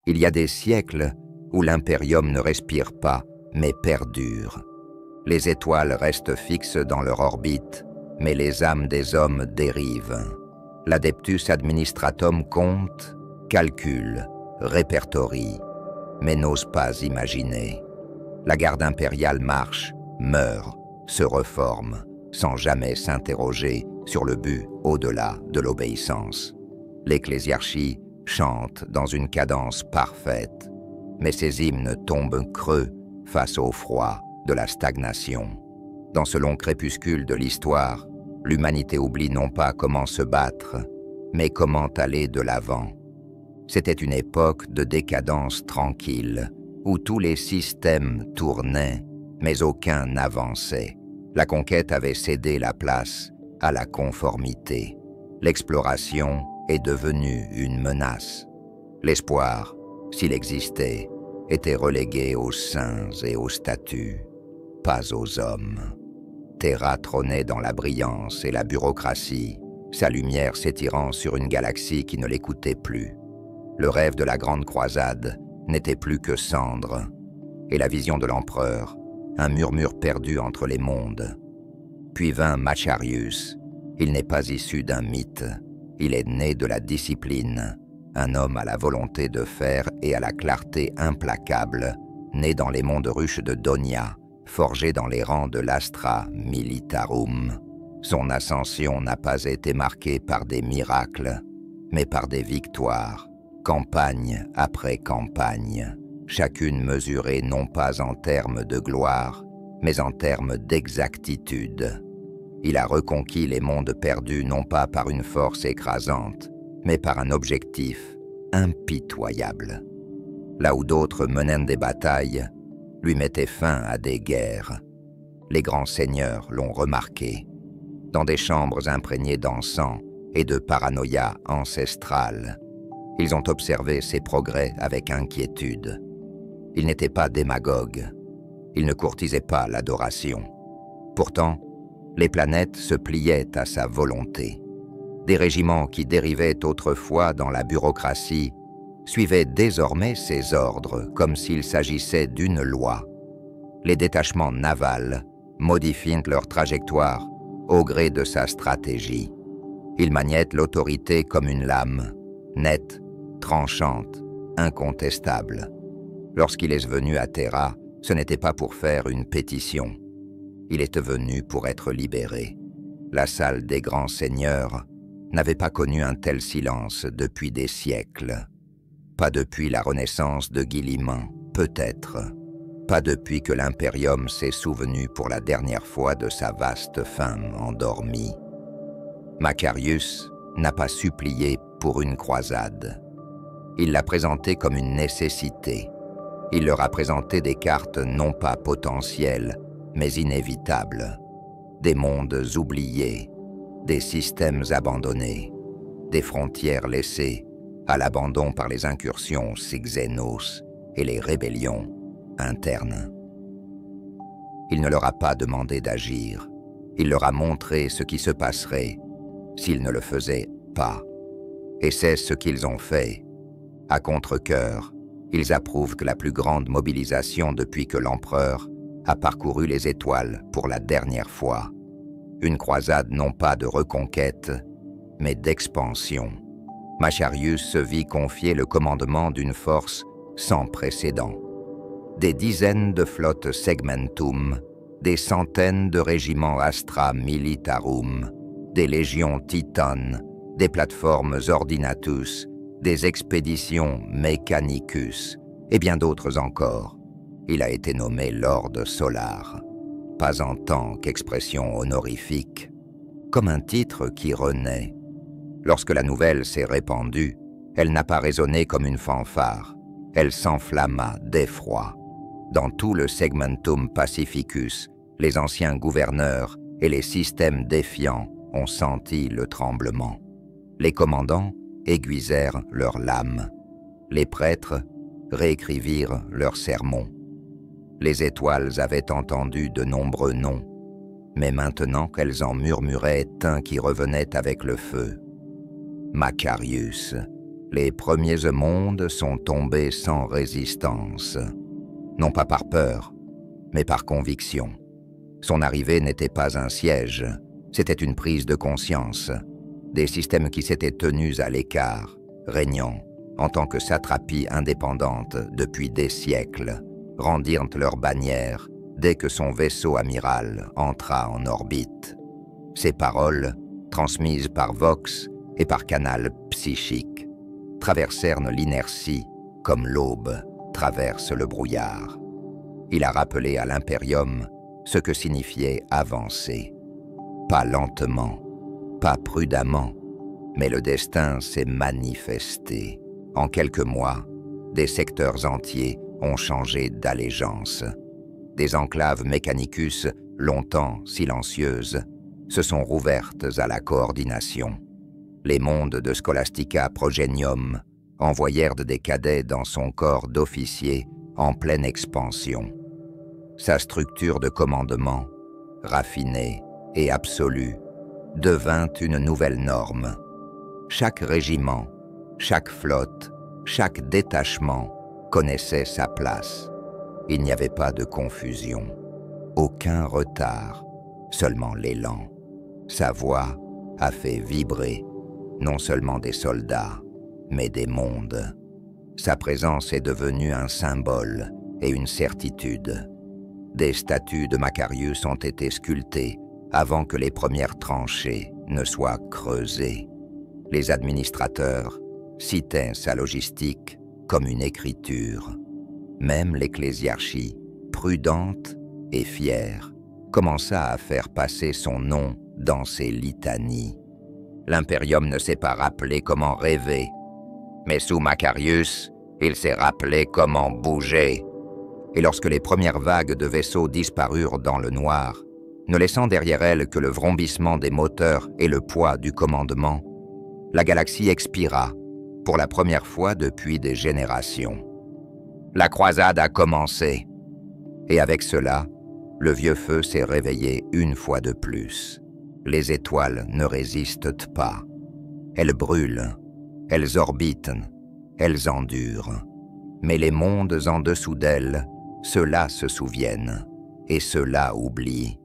Il y a des siècles où l'impérium ne respire pas, mais perdure. Les étoiles restent fixes dans leur orbite, mais les âmes des hommes dérivent. L'Adeptus Administratum compte, calcule, répertorie, mais n'ose pas imaginer. La garde impériale marche, meurt, se reforme, sans jamais s'interroger sur le but au-delà de l'obéissance. L'ecclésiarchie chante dans une cadence parfaite, mais ses hymnes tombent creux face au froid de la stagnation. Dans ce long crépuscule de l'histoire, l'humanité oublie non pas comment se battre, mais comment aller de l'avant. C'était une époque de décadence tranquille, où tous les systèmes tournaient, mais aucun n'avançait. La conquête avait cédé la place à la conformité. L'exploration est devenue une menace. L'espoir, s'il existait, était relégué aux saints et aux statues, pas aux hommes. Terra trônait dans la brillance et la bureaucratie, sa lumière s'étirant sur une galaxie qui ne l'écoutait plus. Le rêve de la grande croisade n'était plus que cendre, et la vision de l'empereur, un murmure perdu entre les mondes. Puis vint Macharius. Il n'est pas issu d'un mythe, il est né de la discipline, un homme à la volonté de faire et à la clarté implacable, né dans les mondes ruches de Donia, forgé dans les rangs de l'Astra Militarum. Son ascension n'a pas été marquée par des miracles, mais par des victoires, campagne après campagne, chacune mesurée non pas en termes de gloire, mais en termes d'exactitude. Il a reconquis les mondes perdus non pas par une force écrasante, mais par un objectif impitoyable. Là où d'autres menaient des batailles, lui mettaient fin à des guerres. Les grands seigneurs l'ont remarqué. Dans des chambres imprégnées d'encens et de paranoïa ancestrale, ils ont observé ses progrès avec inquiétude. Il n'était pas démagogue. Il ne courtisait pas l'adoration. Pourtant, les planètes se pliaient à sa volonté. Des régiments qui dérivaient autrefois dans la bureaucratie suivaient désormais ses ordres comme s'il s'agissait d'une loi. Les détachements navals modifient leur trajectoire au gré de sa stratégie. Ils maniettent l'autorité comme une lame, nette, tranchante, incontestable. Lorsqu'il est venu à Terra, ce n'était pas pour faire une pétition. Il était venu pour être libéré. La salle des grands seigneurs n'avait pas connu un tel silence depuis des siècles. Pas depuis la renaissance de Guilliman, peut-être. Pas depuis que l'impérium s'est souvenu pour la dernière fois de sa vaste femme endormie. Macarius n'a pas supplié pour une croisade. Il l'a présentée comme une nécessité. Il leur a présenté des cartes non pas potentielles, mais inévitables. Des mondes oubliés, des systèmes abandonnés, des frontières laissées à l'abandon par les incursions xénos et les rébellions internes. Il ne leur a pas demandé d'agir. Il leur a montré ce qui se passerait s'ils ne le faisaient pas. Et c'est ce qu'ils ont fait. À contre-cœur, ils approuvent la plus grande mobilisation depuis que l'empereur a parcouru les étoiles pour la dernière fois. Une croisade non pas de reconquête, mais d'expansion. Macharius se vit confier le commandement d'une force sans précédent. Des dizaines de flottes segmentum, des centaines de régiments Astra Militarum, des légions Titan, des plateformes Ordinatus, des expéditions Mechanicus, et bien d'autres encore. Il a été nommé Lord Solar, pas en tant qu'expression honorifique, comme un titre qui renaît. Lorsque la nouvelle s'est répandue, elle n'a pas résonné comme une fanfare, elle s'enflamma d'effroi. Dans tout le Segmentum Pacificus, les anciens gouverneurs et les systèmes défiants ont senti le tremblement. Les commandants aiguisèrent leurs lames. Les prêtres réécrivirent leurs sermons. Les étoiles avaient entendu de nombreux noms, mais maintenant qu'elles en murmuraient un qui revenait avec le feu. Macarius, Les premiers mondes sont tombés sans résistance, non pas par peur, mais par conviction. Son arrivée n'était pas un siège, c'était une prise de conscience. Des systèmes qui s'étaient tenus à l'écart, régnant en tant que satrapies indépendantes depuis des siècles, rendirent leur bannière dès que son vaisseau amiral entra en orbite. Ces paroles, transmises par Vox et par canal psychique, traversèrent l'inertie comme l'aube traverse le brouillard. Il a rappelé à l'Imperium ce que signifiait avancer. Pas lentement, pas prudemment, mais le destin s'est manifesté. En quelques mois, des secteurs entiers ont changé d'allégeance. Des enclaves Mechanicus, longtemps silencieuses, se sont rouvertes à la coordination. Les mondes de Scholastica Progenium envoyèrent des cadets dans son corps d'officier en pleine expansion. Sa structure de commandement, raffinée et absolue, devint une nouvelle norme. Chaque régiment, chaque flotte, chaque détachement connaissait sa place. Il n'y avait pas de confusion, aucun retard, seulement l'élan. Sa voix a fait vibrer non seulement des soldats, mais des mondes. Sa présence est devenue un symbole et une certitude. Des statues de Macarius ont été sculptées avant que les premières tranchées ne soient creusées. Les administrateurs citaient sa logistique comme une écriture. Même l'ecclésiarchie, prudente et fière, commença à faire passer son nom dans ses litanies. L'Imperium ne s'est pas rappelé comment rêver, mais sous Macarius, il s'est rappelé comment bouger. Et lorsque les premières vagues de vaisseaux disparurent dans le noir, ne laissant derrière elles que le vrombissement des moteurs et le poids du commandement, la galaxie expira, pour la première fois depuis des générations. La croisade a commencé, et avec cela, le vieux feu s'est réveillé une fois de plus. Les étoiles ne résistent pas. Elles brûlent, elles orbitent, elles endurent. Mais les mondes en dessous d'elles, ceux-là se souviennent, et ceux-là oublient.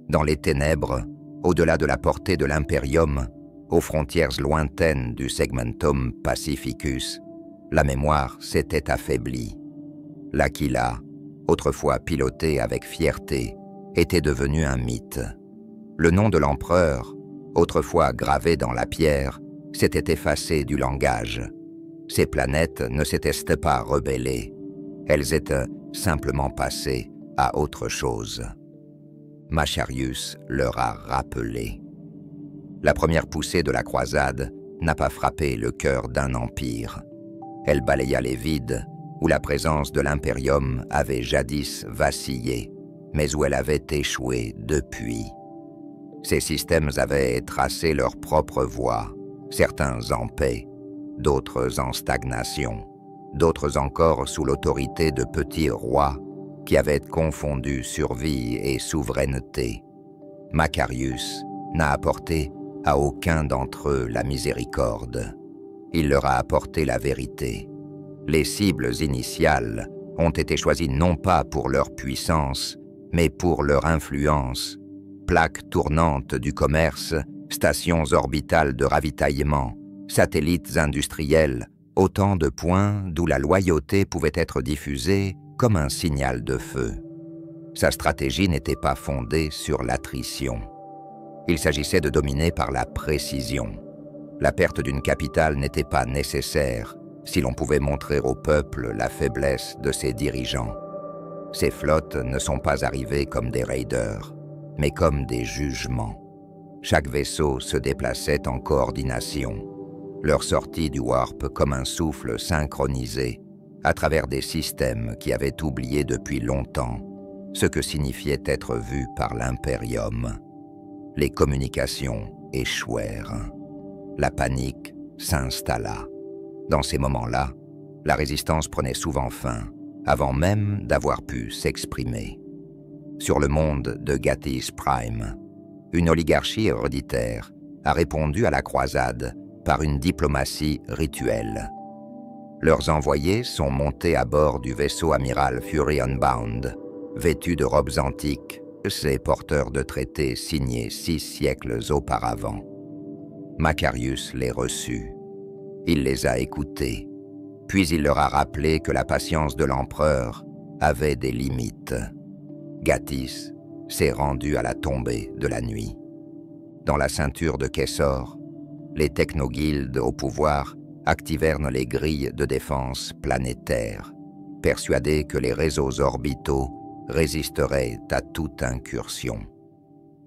Dans les ténèbres, au-delà de la portée de l'Imperium, aux frontières lointaines du Segmentum Pacificus, la mémoire s'était affaiblie. L'Aquila, autrefois pilotée avec fierté, était devenue un mythe. Le nom de l'empereur, autrefois gravé dans la pierre, s'était effacé du langage. Ces planètes ne s'étaient pas rebellées. Elles étaient simplement passées à autre chose. Macarius leur a rappelé. La première poussée de la croisade n'a pas frappé le cœur d'un empire. Elle balaya les vides où la présence de l'Imperium avait jadis vacillé, mais où elle avait échoué depuis. Ces systèmes avaient tracé leur propre voie, certains en paix, d'autres en stagnation, d'autres encore sous l'autorité de petits rois qui avaient confondu survie et souveraineté. Macarius n'a apporté à aucun d'entre eux la miséricorde. Il leur a apporté la vérité. Les cibles initiales ont été choisies non pas pour leur puissance, mais pour leur influence. Plaques tournantes du commerce, stations orbitales de ravitaillement, satellites industriels, autant de points d'où la loyauté pouvait être diffusée comme un signal de feu. Sa stratégie n'était pas fondée sur l'attrition. Il s'agissait de dominer par la précision. La perte d'une capitale n'était pas nécessaire si l'on pouvait montrer au peuple la faiblesse de ses dirigeants. Ces flottes ne sont pas arrivées comme des raiders, mais comme des jugements. Chaque vaisseau se déplaçait en coordination, leur sortie du warp comme un souffle synchronisé à travers des systèmes qui avaient oublié depuis longtemps ce que signifiait être vu par l'Imperium. Les communications échouèrent. La panique s'installa. Dans ces moments-là, la résistance prenait souvent fin, avant même d'avoir pu s'exprimer. Sur le monde de Gatis Prime, une oligarchie héréditaire a répondu à la croisade par une diplomatie rituelle. Leurs envoyés sont montés à bord du vaisseau amiral Fury Unbound, vêtus de robes antiques, ces porteurs de traités signés 6 siècles auparavant. Macarius les reçut. Il les a écoutés, puis il leur a rappelé que la patience de l'empereur avait des limites. Gatiss s'est rendu à la tombée de la nuit. Dans la ceinture de Kessor, les technoguildes au pouvoir activèrent les grilles de défense planétaires, persuadés que les réseaux orbitaux résisteraient à toute incursion.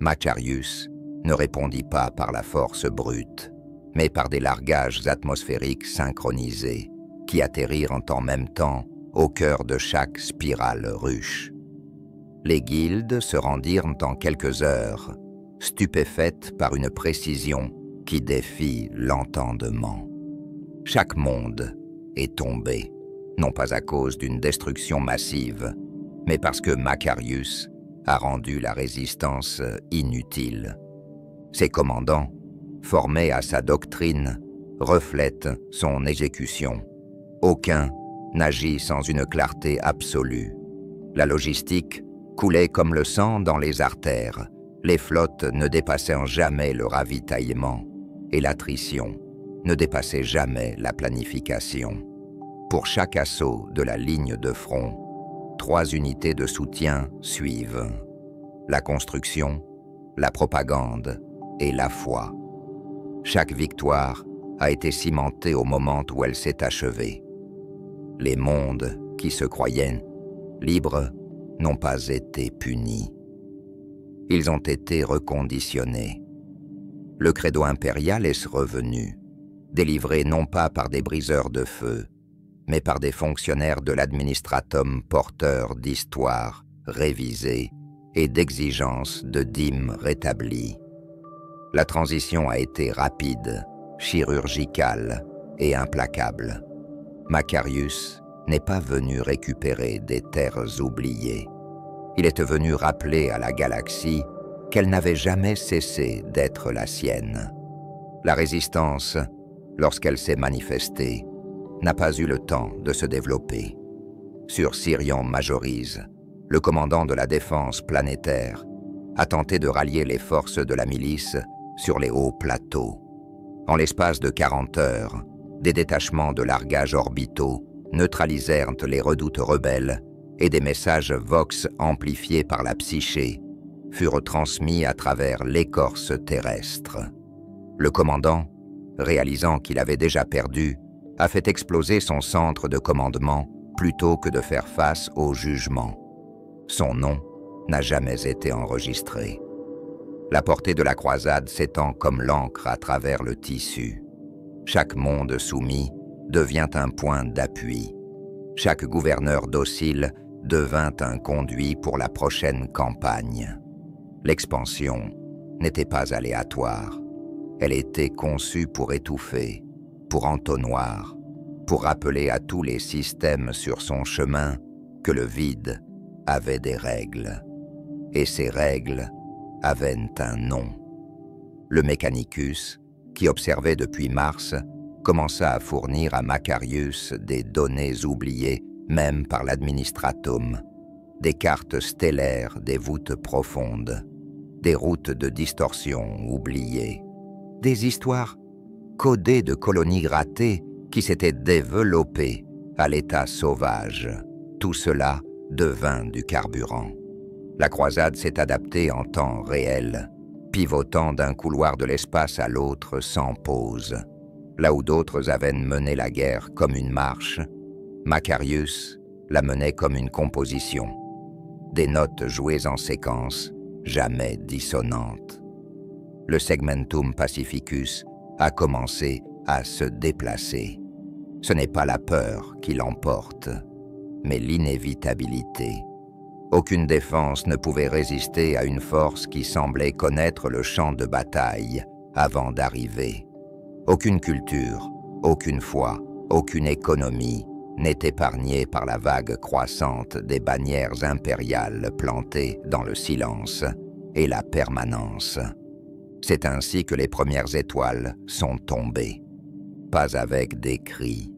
Macarius ne répondit pas par la force brute, mais par des largages atmosphériques synchronisés qui atterrirent en même temps au cœur de chaque spirale ruche. Les guildes se rendirent en quelques heures, stupéfaites par une précision qui défie l'entendement. Chaque monde est tombé, non pas à cause d'une destruction massive, mais parce que Macarius a rendu la résistance inutile. Ses commandants, formés à sa doctrine, reflètent son exécution. Aucun n'agit sans une clarté absolue. La logistique coulait comme le sang dans les artères. Les flottes ne dépassaient jamais le ravitaillement et l'attrition ne dépassait jamais la planification. Pour chaque assaut de la ligne de front, 3 unités de soutien suivent. La construction, la propagande et la foi. Chaque victoire a été cimentée au moment où elle s'est achevée. Les mondes qui se croyaient libres n'ont pas été punis. Ils ont été reconditionnés. Le credo impérial est revenu, délivré non pas par des briseurs de feu, mais par des fonctionnaires de l'administratum porteurs d'histoires révisées et d'exigences de dîmes rétablies. La transition a été rapide, chirurgicale et implacable. Macarius n'est pas venu récupérer des terres oubliées. Il est venu rappeler à la galaxie qu'elle n'avait jamais cessé d'être la sienne. La résistance, lorsqu'elle s'est manifestée, n'a pas eu le temps de se développer. Sur Sirion Majoris, le commandant de la défense planétaire a tenté de rallier les forces de la milice sur les hauts plateaux. En l'espace de 40 heures, des détachements de largage orbitaux neutralisèrent les redoutes rebelles et des messages Vox amplifiés par la psyché furent transmis à travers l'écorce terrestre. Le commandant, réalisant qu'il avait déjà perdu, a fait exploser son centre de commandement plutôt que de faire face au jugement. Son nom n'a jamais été enregistré. La portée de la croisade s'étend comme l'encre à travers le tissu. Chaque monde soumis devient un point d'appui. Chaque gouverneur docile devint un conduit pour la prochaine campagne. L'expansion n'était pas aléatoire. Elle était conçue pour étouffer, pour entonnoir, pour rappeler à tous les systèmes sur son chemin que le vide avait des règles. Et ces règles avaient un nom. Le Mechanicus, qui observait depuis Mars, commença à fournir à Macarius des données oubliées même par l'administratum, des cartes stellaires des voûtes profondes, des routes de distorsion oubliées, des histoires codées de colonies ratées qui s'étaient développées à l'état sauvage. Tout cela devint du carburant. La croisade s'est adaptée en temps réel, pivotant d'un couloir de l'espace à l'autre sans pause. Là où d'autres avaient mené la guerre comme une marche, Macarius la menait comme une composition. Des notes jouées en séquence, jamais dissonantes. Le segmentum pacificus a commencé à se déplacer. Ce n'est pas la peur qui l'emporte, mais l'inévitabilité. Aucune défense ne pouvait résister à une force qui semblait connaître le champ de bataille avant d'arriver. Aucune culture, aucune foi, aucune économie n'est épargnée par la vague croissante des bannières impériales plantées dans le silence et la permanence. C'est ainsi que les premières étoiles sont tombées, pas avec des cris,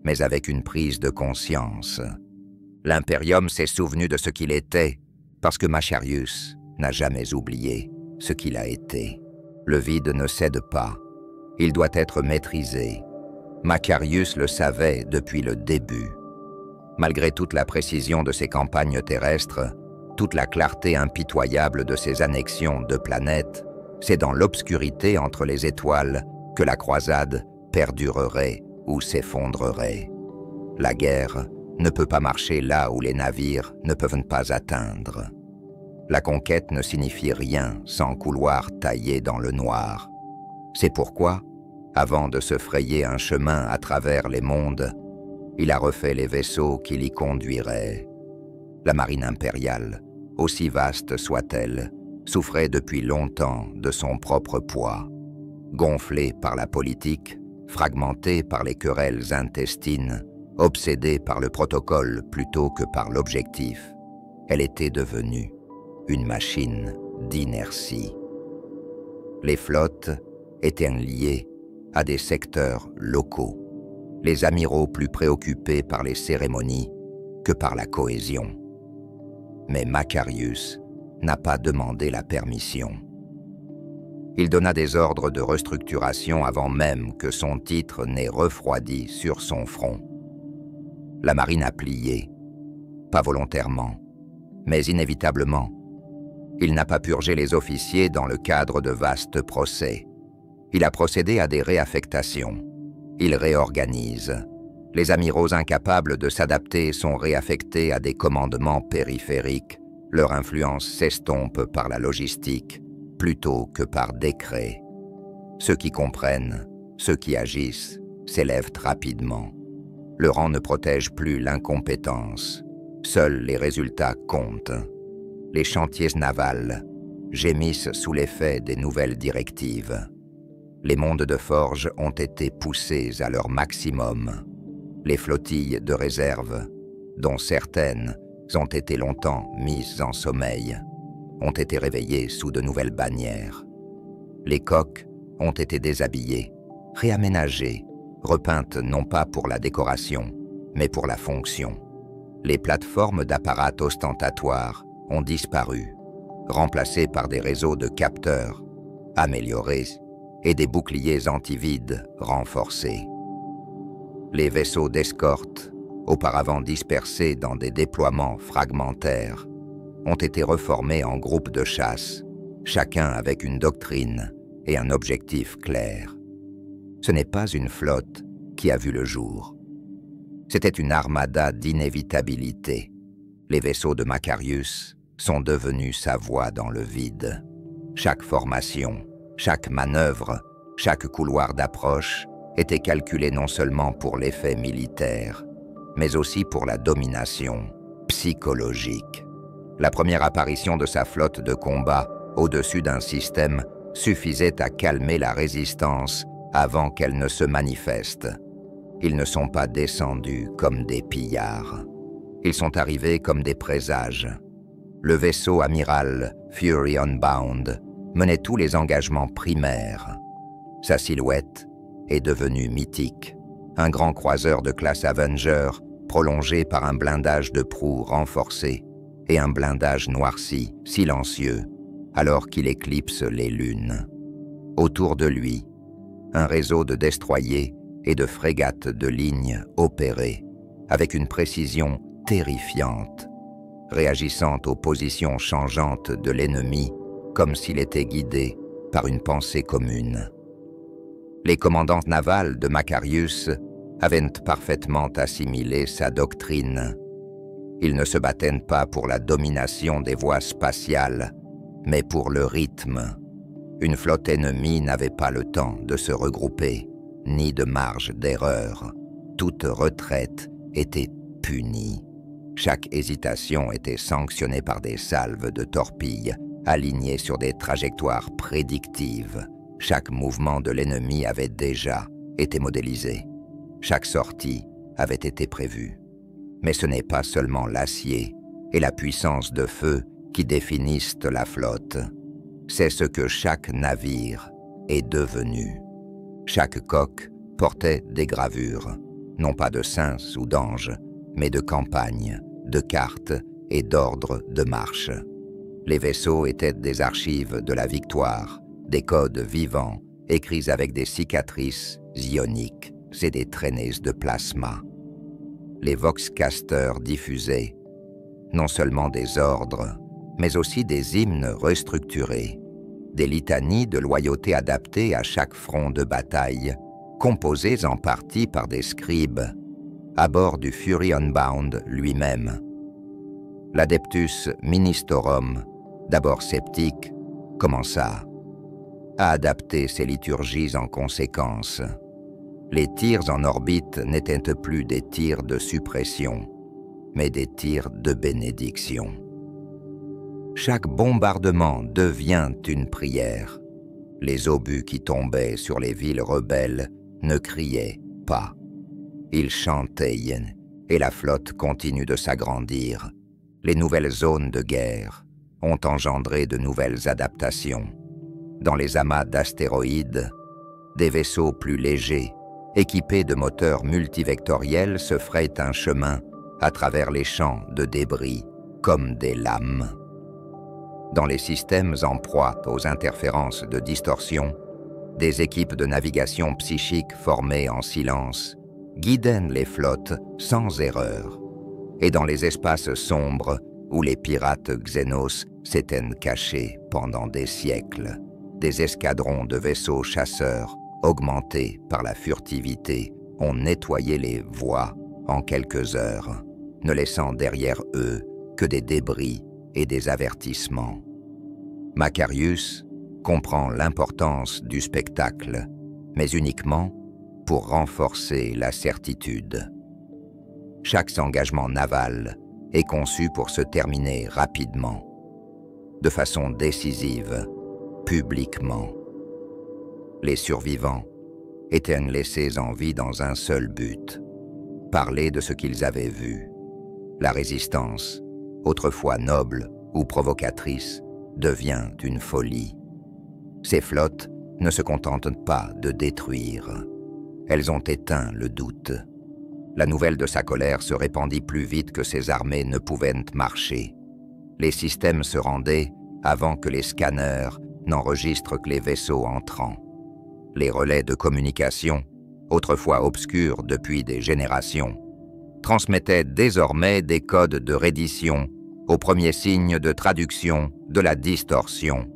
mais avec une prise de conscience. L'Imperium s'est souvenu de ce qu'il était, parce que Macarius n'a jamais oublié ce qu'il a été. Le vide ne cède pas. Il doit être maîtrisé. Macarius le savait depuis le début. Malgré toute la précision de ses campagnes terrestres, toute la clarté impitoyable de ses annexions de planètes, c'est dans l'obscurité entre les étoiles que la croisade perdurerait ou s'effondrerait. La guerre ne peut pas marcher là où les navires ne peuvent pas atteindre. La conquête ne signifie rien sans couloir taillé dans le noir. C'est pourquoi, avant de se frayer un chemin à travers les mondes, il a refait les vaisseaux qui l'y conduiraient. La marine impériale, aussi vaste soit-elle, souffrait depuis longtemps de son propre poids. Gonflée par la politique, fragmentée par les querelles intestines, obsédée par le protocole plutôt que par l'objectif, elle était devenue une machine d'inertie. Les flottes étaient liées à des secteurs locaux, les amiraux plus préoccupés par les cérémonies que par la cohésion. Mais Macarius n'a pas demandé la permission. Il donna des ordres de restructuration avant même que son titre n'ait refroidi sur son front. La marine a plié, pas volontairement, mais inévitablement. Il n'a pas purgé les officiers dans le cadre de vastes procès. Il a procédé à des réaffectations. Il réorganise. Les amiraux incapables de s'adapter sont réaffectés à des commandements périphériques. Leur influence s'estompe par la logistique, plutôt que par décret. Ceux qui comprennent, ceux qui agissent, s'élèvent rapidement. Le rang ne protège plus l'incompétence. Seuls les résultats comptent. Les chantiers navals gémissent sous l'effet des nouvelles directives. Les mondes de forge ont été poussés à leur maximum. Les flottilles de réserve, dont certaines ont été longtemps mises en sommeil, ont été réveillées sous de nouvelles bannières. Les coques ont été déshabillées, réaménagées, repeintes non pas pour la décoration, mais pour la fonction. Les plateformes d'apparat ostentatoires ont disparu, remplacées par des réseaux de capteurs améliorés et des boucliers anti-vide renforcés. Les vaisseaux d'escorte, auparavant dispersés dans des déploiements fragmentaires, ont été reformés en groupes de chasse, chacun avec une doctrine et un objectif clair. Ce n'est pas une flotte qui a vu le jour. C'était une armada d'inévitabilité. Les vaisseaux de Macarius sont devenus sa voix dans le vide. Chaque formation, chaque manœuvre, chaque couloir d'approche était calculé non seulement pour l'effet militaire, mais aussi pour la domination psychologique. La première apparition de sa flotte de combat au-dessus d'un système suffisait à calmer la résistance avant qu'elle ne se manifeste. Ils ne sont pas descendus comme des pillards. Ils sont arrivés comme des présages. Le vaisseau amiral Fury Unbound menait tous les engagements primaires. Sa silhouette est devenue mythique. Un grand croiseur de classe Avenger prolongé par un blindage de proue renforcé et un blindage noirci, silencieux, alors qu'il éclipse les lunes. Autour de lui, un réseau de destroyers et de frégates de ligne opérait avec une précision terrifiante, réagissant aux positions changeantes de l'ennemi comme s'il était guidé par une pensée commune. Les commandants navals de Macarius avaient parfaitement assimilé sa doctrine. Ils ne se battaient pas pour la domination des voies spatiales, mais pour le rythme. Une flotte ennemie n'avait pas le temps de se regrouper, ni de marge d'erreur. Toute retraite était punie. Chaque hésitation était sanctionnée par des salves de torpilles alignées sur des trajectoires prédictives. Chaque mouvement de l'ennemi avait déjà été modélisé. Chaque sortie avait été prévue. Mais ce n'est pas seulement l'acier et la puissance de feu qui définissent la flotte. C'est ce que chaque navire est devenu. Chaque coque portait des gravures. non pas de saints ou d'anges, mais de campagnes, de cartes et d'ordres de marche. Les vaisseaux étaient des archives de la victoire, des codes vivants, écrits avec des cicatrices ioniques et des traînées de plasma. Les voxcasters diffusaient non seulement des ordres, mais aussi des hymnes restructurés, des litanies de loyauté adaptées à chaque front de bataille, composées en partie par des scribes, à bord du Fury Unbound lui-même. L'Adeptus Ministorum, d'abord sceptique, commença à adapter ses liturgies en conséquence. Les tirs en orbite n'étaient plus des tirs de suppression, mais des tirs de bénédiction. Chaque bombardement devient une prière. Les obus qui tombaient sur les villes rebelles ne criaient pas. Ils chantaient, et la flotte continue de s'agrandir. Les nouvelles zones de guerre ont engendré de nouvelles adaptations. Dans les amas d'astéroïdes, des vaisseaux plus légers, équipés de moteurs multivectoriels, se fraient un chemin à travers les champs de débris comme des lames. Dans les systèmes en proie aux interférences de distorsion, des équipes de navigation psychique formées en silence guidaient les flottes sans erreur. Et dans les espaces sombres où les pirates xénos s'étaient cachés pendant des siècles, des escadrons de vaisseaux chasseurs, augmentés par la furtivité, ont nettoyé les voies en quelques heures, ne laissant derrière eux que des débris et des avertissements. Macarius comprend l'importance du spectacle, mais uniquement pour renforcer la certitude. Chaque engagement naval est conçu pour se terminer rapidement, de façon décisive, publiquement. Les survivants étaient laissés en vie dans un seul but, parler de ce qu'ils avaient vu. La résistance, autrefois noble ou provocatrice, devient une folie. Ces flottes ne se contentent pas de détruire. Elles ont éteint le doute. La nouvelle de sa colère se répandit plus vite que ses armées ne pouvaient marcher. Les systèmes se rendaient avant que les scanners n'enregistrent que les vaisseaux entrants. Les relais de communication, autrefois obscurs depuis des générations, transmettaient désormais des codes de reddition au premier signe de traduction de la distorsion.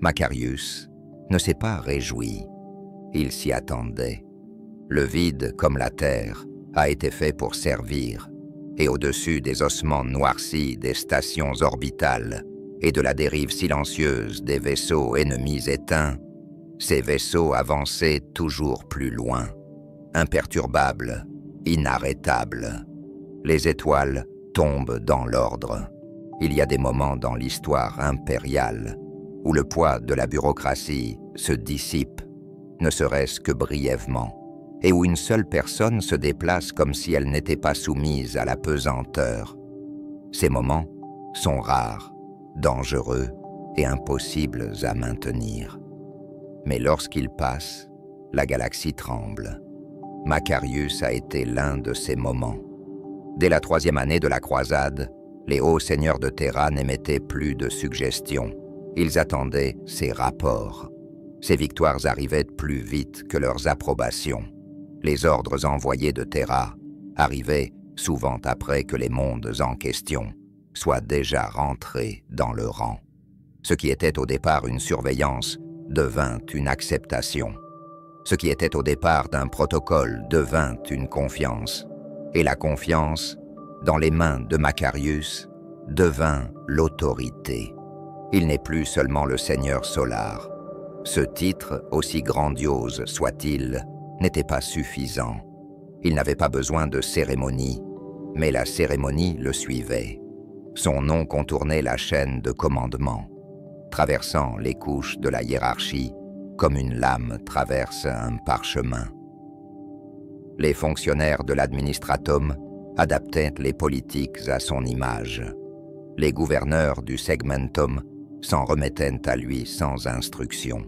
Macarius ne s'est pas réjoui. Il s'y attendait. Le vide, comme la terre, a été fait pour servir, et au-dessus des ossements noircis des stations orbitales et de la dérive silencieuse des vaisseaux ennemis éteints, ces vaisseaux avançaient toujours plus loin, imperturbables, inarrêtables. Les étoiles tombent dans l'ordre. Il y a des moments dans l'histoire impériale où le poids de la bureaucratie se dissipe, ne serait-ce que brièvement, et où une seule personne se déplace comme si elle n'était pas soumise à la pesanteur. Ces moments sont rares, dangereux et impossibles à maintenir. Mais lorsqu'ils passent, la galaxie tremble. Macarius a été l'un de ces moments. Dès la 3e année de la croisade, les hauts seigneurs de Terra n'émettaient plus de suggestions. Ils attendaient ses rapports. Ces victoires arrivaient plus vite que leurs approbations. Les ordres envoyés de Terra arrivaient souvent après que les mondes en question soient déjà rentrés dans le rang. Ce qui était au départ une surveillance devint une acceptation. Ce qui était au départ d'un protocole devint une confiance. Et la confiance, dans les mains de Macarius, devint l'autorité. Il n'est plus seulement le Seigneur Solar. Ce titre, aussi grandiose soit-il, n'était pas suffisant. Il n'avait pas besoin de cérémonie, mais la cérémonie le suivait. Son nom contournait la chaîne de commandement, traversant les couches de la hiérarchie comme une lame traverse un parchemin. Les fonctionnaires de l'administratum adaptaient les politiques à son image. Les gouverneurs du segmentum s'en remettaient à lui sans instruction.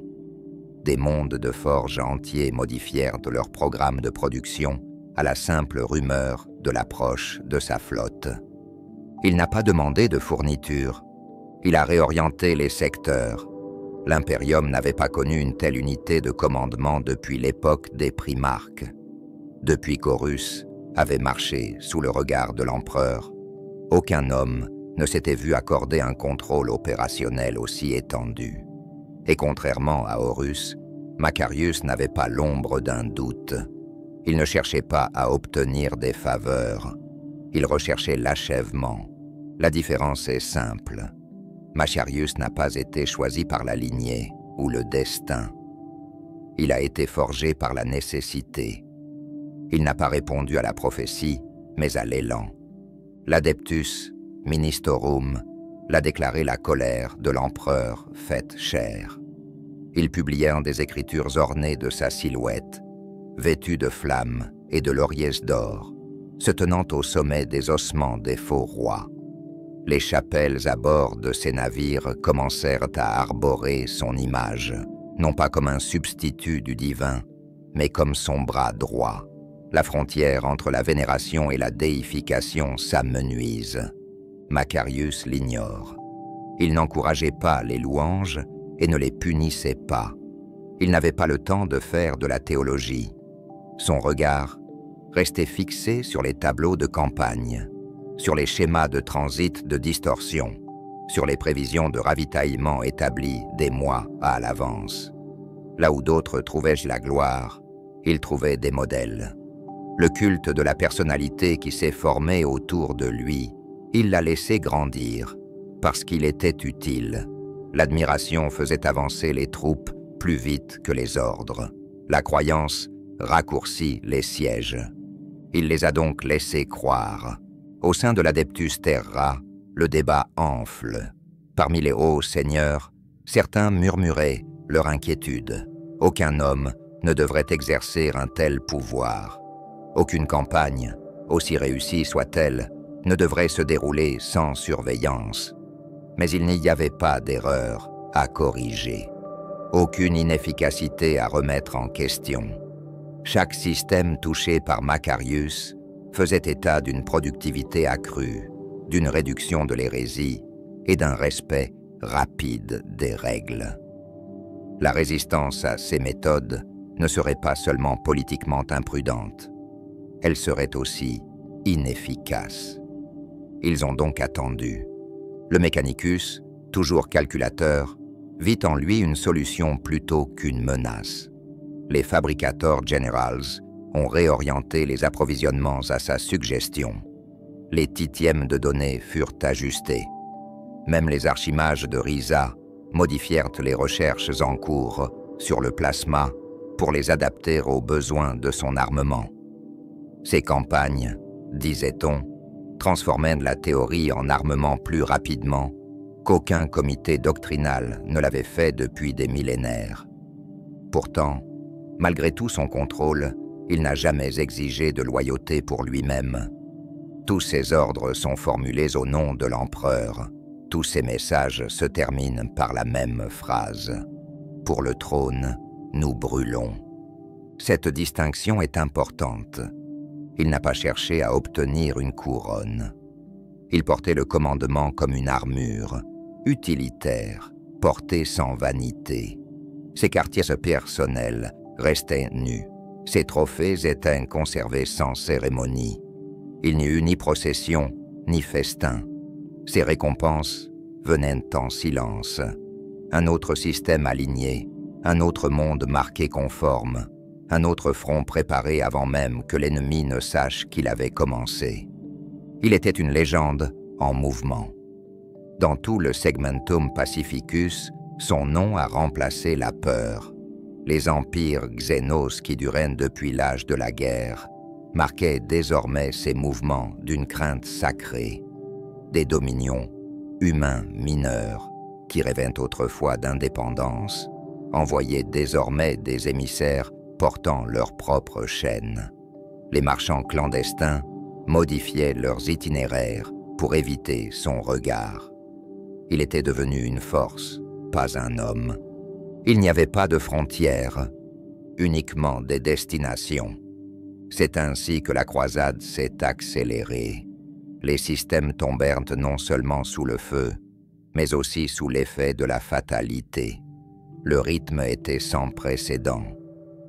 Des mondes de forge entiers modifièrent leur programme de production à la simple rumeur de l'approche de sa flotte. Il n'a pas demandé de fourniture. Il a réorienté les secteurs. L'Imperium n'avait pas connu une telle unité de commandement depuis l'époque des primarques. Depuis qu'Horus avait marché sous le regard de l'empereur, aucun homme ne s'était vu accorder un contrôle opérationnel aussi étendu. Et contrairement à Horus, Macarius n'avait pas l'ombre d'un doute. Il ne cherchait pas à obtenir des faveurs. Il recherchait l'achèvement. La différence est simple. Macarius n'a pas été choisi par la lignée ou le destin. Il a été forgé par la nécessité. Il n'a pas répondu à la prophétie, mais à l'élan. L'Adeptus Ministorum l'a déclaré la colère de l'empereur faite chair. Il publiait en des écritures ornées de sa silhouette, vêtu de flammes et de lauriers d'or, se tenant au sommet des ossements des faux rois. Les chapelles à bord de ces navires commencèrent à arborer son image, non pas comme un substitut du divin, mais comme son bras droit. La frontière entre la vénération et la déification s'amenuise. Macarius l'ignore. Il n'encourageait pas les louanges et ne les punissait pas. Il n'avait pas le temps de faire de la théologie. Son regard restait fixé sur les tableaux de campagne, sur les schémas de transit de distorsion, sur les prévisions de ravitaillement établies des mois à l'avance. Là où d'autres trouvaient la gloire, il trouvait des modèles. Le culte de la personnalité qui s'est formé autour de lui, il l'a laissé grandir, parce qu'il était utile. L'admiration faisait avancer les troupes plus vite que les ordres. La croyance raccourcit les sièges. Il les a donc laissés croire. Au sein de l'Adeptus Terra, le débat enfle. Parmi les hauts seigneurs, certains murmuraient leur inquiétude. Aucun homme ne devrait exercer un tel pouvoir. Aucune campagne, aussi réussie soit-elle, ne devrait se dérouler sans surveillance. Mais il n'y avait pas d'erreur à corriger. Aucune inefficacité à remettre en question. Chaque système touché par Macarius faisait état d'une productivité accrue, d'une réduction de l'hérésie et d'un respect rapide des règles. La résistance à ces méthodes ne serait pas seulement politiquement imprudente, elle serait aussi inefficace. Ils ont donc attendu. Le Mechanicus, toujours calculateur, vit en lui une solution plutôt qu'une menace. Les Fabricator Generals ont réorienté les approvisionnements à sa suggestion. Les tithièmes de données furent ajustés. Même les archimages de Risa modifièrent les recherches en cours sur le plasma pour les adapter aux besoins de son armement. Ces campagnes, disait-on, transformaient la théorie en armement plus rapidement qu'aucun comité doctrinal ne l'avait fait depuis des millénaires. Pourtant, malgré tout son contrôle, il n'a jamais exigé de loyauté pour lui-même. Tous ses ordres sont formulés au nom de l'empereur. Tous ses messages se terminent par la même phrase. « Pour le trône, nous brûlons ». Cette distinction est importante. Il n'a pas cherché à obtenir une couronne. Il portait le commandement comme une armure, utilitaire, portée sans vanité. Ses quartiers personnels restaient nus. Ses trophées étaient conservés sans cérémonie. Il n'y eut ni procession, ni festin. Ses récompenses venaient en silence. Un autre système aligné, un autre monde marqué conforme, un autre front préparé avant même que l'ennemi ne sache qu'il avait commencé. Il était une légende en mouvement. Dans tout le Segmentum Pacificus, son nom a remplacé la peur. Les empires xénos qui duraient depuis l'âge de la guerre marquaient désormais ses mouvements d'une crainte sacrée. Des dominions humains mineurs qui rêvaient autrefois d'indépendance envoyaient désormais des émissaires portant leur propre chaîne. Les marchands clandestins modifiaient leurs itinéraires pour éviter son regard. Il était devenu une force, pas un homme. Il n'y avait pas de frontières, uniquement des destinations. C'est ainsi que la croisade s'est accélérée. Les systèmes tombèrent non seulement sous le feu, mais aussi sous l'effet de la fatalité. Le rythme était sans précédent,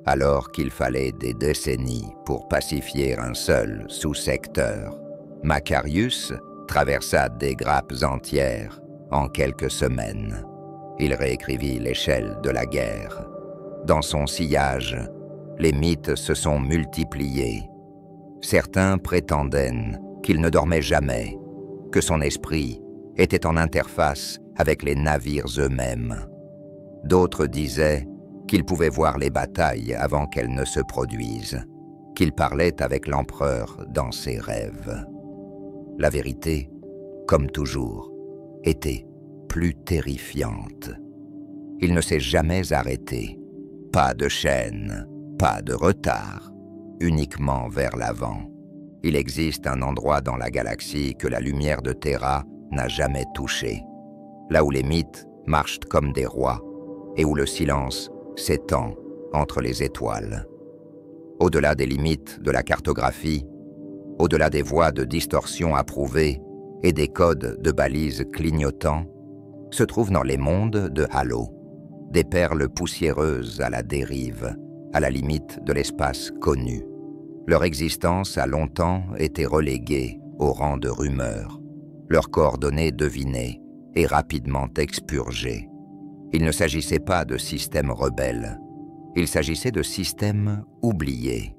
alors qu'il fallait des décennies pour pacifier un seul sous-secteur. Macarius traversa des grappes entières en quelques semaines. Il réécrivit l'échelle de la guerre. Dans son sillage, les mythes se sont multipliés. Certains prétendaient qu'il ne dormait jamais, que son esprit était en interface avec les navires eux-mêmes. D'autres disaient qu'il pouvait voir les batailles avant qu'elles ne se produisent, qu'il parlait avec l'empereur dans ses rêves. La vérité, comme toujours, était plus terrifiante. Il ne s'est jamais arrêté. Pas de chaîne, pas de retard, uniquement vers l'avant. Il existe un endroit dans la galaxie que la lumière de Terra n'a jamais touché, là où les mythes marchent comme des rois et où le silence s'étend entre les étoiles. Au-delà des limites de la cartographie, au-delà des voies de distorsion approuvées et des codes de balises clignotants, se trouvent dans les mondes de Halo, des perles poussiéreuses à la dérive, à la limite de l'espace connu. Leur existence a longtemps été reléguée au rang de rumeurs, leurs coordonnées devinées et rapidement expurgées. Il ne s'agissait pas de systèmes rebelles, il s'agissait de systèmes oubliés.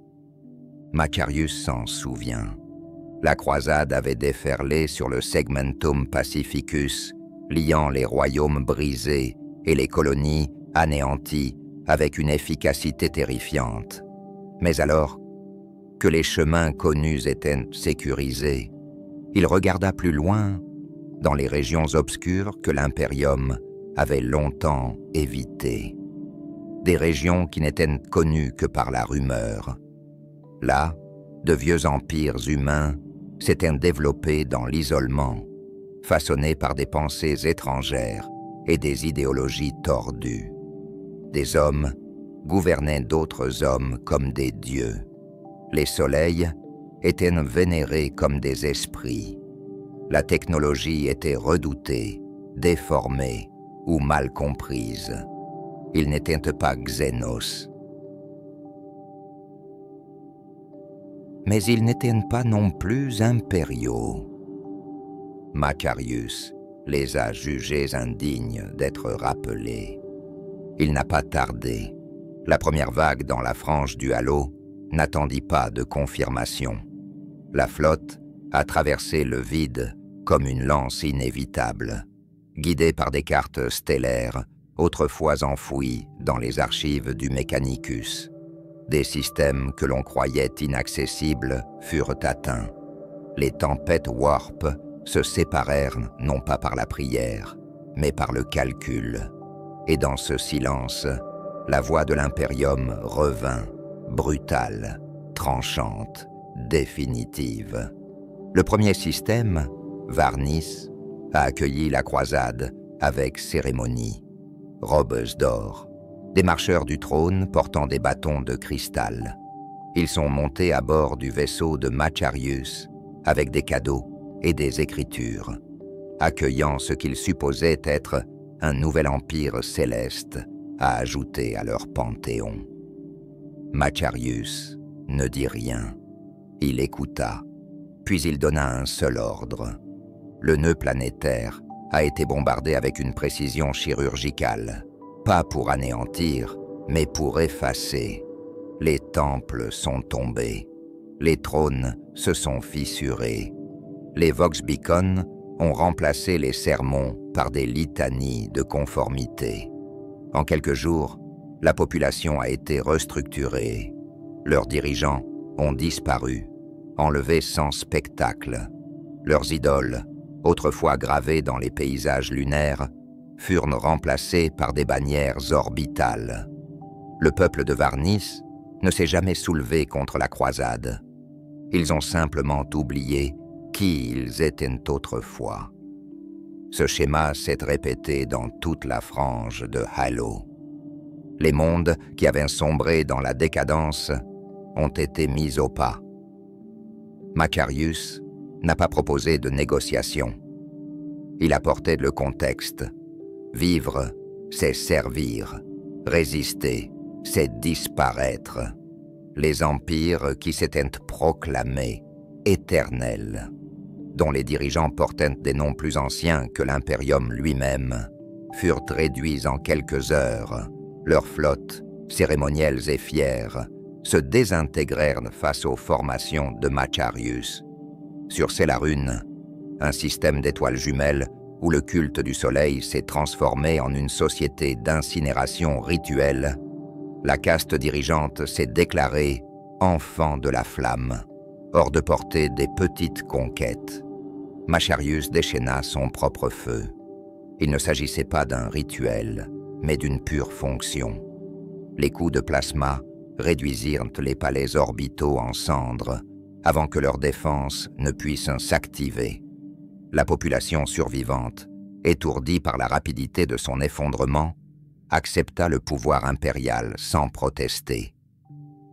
Macarius s'en souvient. La croisade avait déferlé sur le Segmentum Pacificus, liant les royaumes brisés et les colonies anéanties avec une efficacité terrifiante. Mais alors que les chemins connus étaient sécurisés, il regarda plus loin, dans les régions obscures que l'Imperium avait longtemps évitées. Des régions qui n'étaient connues que par la rumeur. Là, de vieux empires humains s'étaient développés dans l'isolement, façonnés par des pensées étrangères et des idéologies tordues. Des hommes gouvernaient d'autres hommes comme des dieux. Les soleils étaient vénérés comme des esprits. La technologie était redoutée, déformée ou mal comprise. Ils n'étaient pas Xénos. Mais ils n'étaient pas non plus impériaux. Macarius les a jugés indignes d'être rappelés. Il n'a pas tardé. La première vague dans la frange du Halo n'attendit pas de confirmation. La flotte a traversé le vide comme une lance inévitable, guidée par des cartes stellaires autrefois enfouies dans les archives du Mechanicus. Des systèmes que l'on croyait inaccessibles furent atteints. Les tempêtes warp se séparèrent non pas par la prière, mais par le calcul. Et dans ce silence, la voix de l'Imperium revint, brutale, tranchante, définitive. Le premier système, Varnis, a accueilli la croisade avec cérémonie. Robes d'or, des marcheurs du trône portant des bâtons de cristal. Ils sont montés à bord du vaisseau de Macarius avec des cadeaux et des écritures, accueillant ce qu'ils supposaient être un nouvel empire céleste à ajouter à leur panthéon. Macarius ne dit rien. Il écouta, puis il donna un seul ordre. Le nœud planétaire a été bombardé avec une précision chirurgicale, pas pour anéantir, mais pour effacer. Les temples sont tombés, les trônes se sont fissurés, les Vox Beacons ont remplacé les sermons par des litanies de conformité. En quelques jours, la population a été restructurée. Leurs dirigeants ont disparu, enlevés sans spectacle. Leurs idoles, autrefois gravées dans les paysages lunaires, furent remplacées par des bannières orbitales. Le peuple de Varnis ne s'est jamais soulevé contre la croisade. Ils ont simplement oublié qui ils étaient autrefois. Ce schéma s'est répété dans toute la frange de Halo. Les mondes qui avaient sombré dans la décadence ont été mis au pas. Macarius n'a pas proposé de négociation. Il apportait le contexte. Vivre, c'est servir. Résister, c'est disparaître. Les empires qui s'étaient proclamés éternels, dont les dirigeants portaient des noms plus anciens que l'impérium lui-même, furent réduits en quelques heures. Leurs flottes, cérémonielles et fières, se désintégrèrent face aux formations de Macarius. Sur Célarune, un système d'étoiles jumelles où le culte du soleil s'est transformé en une société d'incinération rituelle, la caste dirigeante s'est déclarée enfant de la flamme, hors de portée des petites conquêtes. Macarius déchaîna son propre feu. Il ne s'agissait pas d'un rituel, mais d'une pure fonction. Les coups de plasma réduisirent les palais orbitaux en cendres avant que leurs défenses ne puissent s'activer. La population survivante, étourdie par la rapidité de son effondrement, accepta le pouvoir impérial sans protester.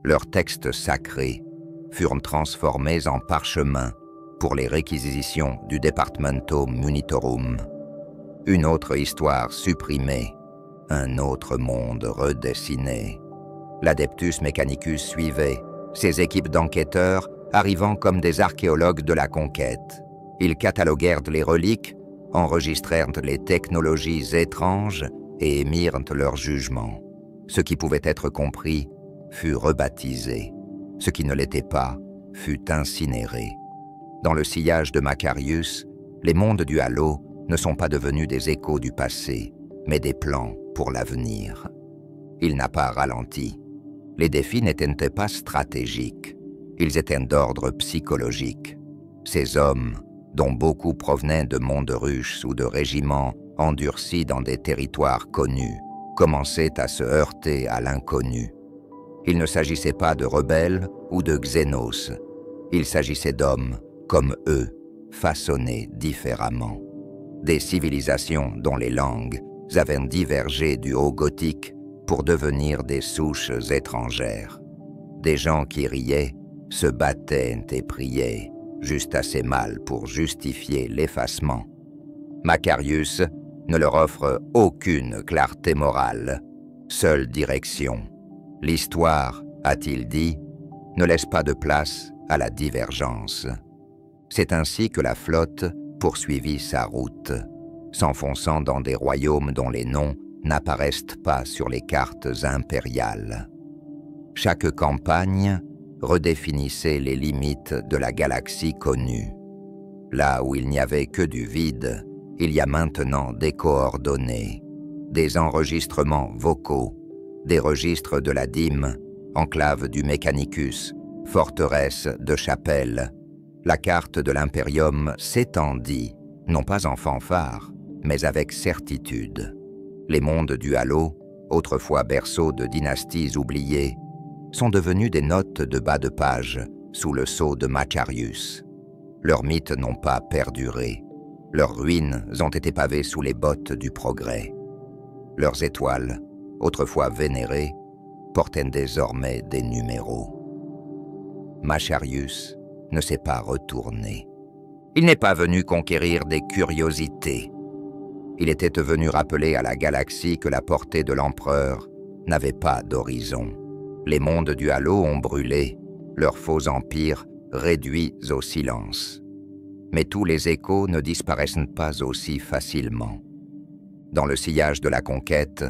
Leurs textes sacrés furent transformés en parchemins pour les réquisitions du Departamento Munitorum. Une autre histoire supprimée, un autre monde redessiné. L'Adeptus Mechanicus suivait, ses équipes d'enquêteurs arrivant comme des archéologues de la conquête. Ils cataloguèrent les reliques, enregistrèrent les technologies étranges et émirent leur jugement. Ce qui pouvait être compris fut rebaptisé. Ce qui ne l'était pas fut incinéré. Dans le sillage de Macarius, les mondes du Halo ne sont pas devenus des échos du passé, mais des plans pour l'avenir. Il n'a pas ralenti. Les défis n'étaient pas stratégiques. Ils étaient d'ordre psychologique. Ces hommes, dont beaucoup provenaient de mondes russes ou de régiments endurcis dans des territoires connus, commençaient à se heurter à l'inconnu. Il ne s'agissait pas de rebelles ou de xénos. Il s'agissait d'hommes, comme eux, façonnés différemment. Des civilisations dont les langues avaient divergé du haut gothique pour devenir des souches étrangères. Des gens qui riaient, se battaient et priaient, juste assez mal pour justifier l'effacement. Macarius ne leur offre aucune clarté morale, seule direction. L'histoire, a-t-il dit, ne laisse pas de place à la divergence. C'est ainsi que la flotte poursuivit sa route, s'enfonçant dans des royaumes dont les noms n'apparaissent pas sur les cartes impériales. Chaque campagne redéfinissait les limites de la galaxie connue. Là où il n'y avait que du vide, il y a maintenant des coordonnées, des enregistrements vocaux, des registres de la dîme, enclave du Mechanicus, forteresse de chapelle. La carte de l'impérium s'étendit, non pas en fanfare, mais avec certitude. Les mondes du Halo, autrefois berceaux de dynasties oubliées, sont devenus des notes de bas de page sous le sceau de Macarius. Leurs mythes n'ont pas perduré. Leurs ruines ont été pavées sous les bottes du progrès. Leurs étoiles, autrefois vénérées, portaient désormais des numéros. Macarius ne s'est pas retourné. Il n'est pas venu conquérir des curiosités. Il était venu rappeler à la galaxie que la portée de l'empereur n'avait pas d'horizon. Les mondes du Halo ont brûlé, leurs faux empires réduits au silence. Mais tous les échos ne disparaissent pas aussi facilement. Dans le sillage de la conquête,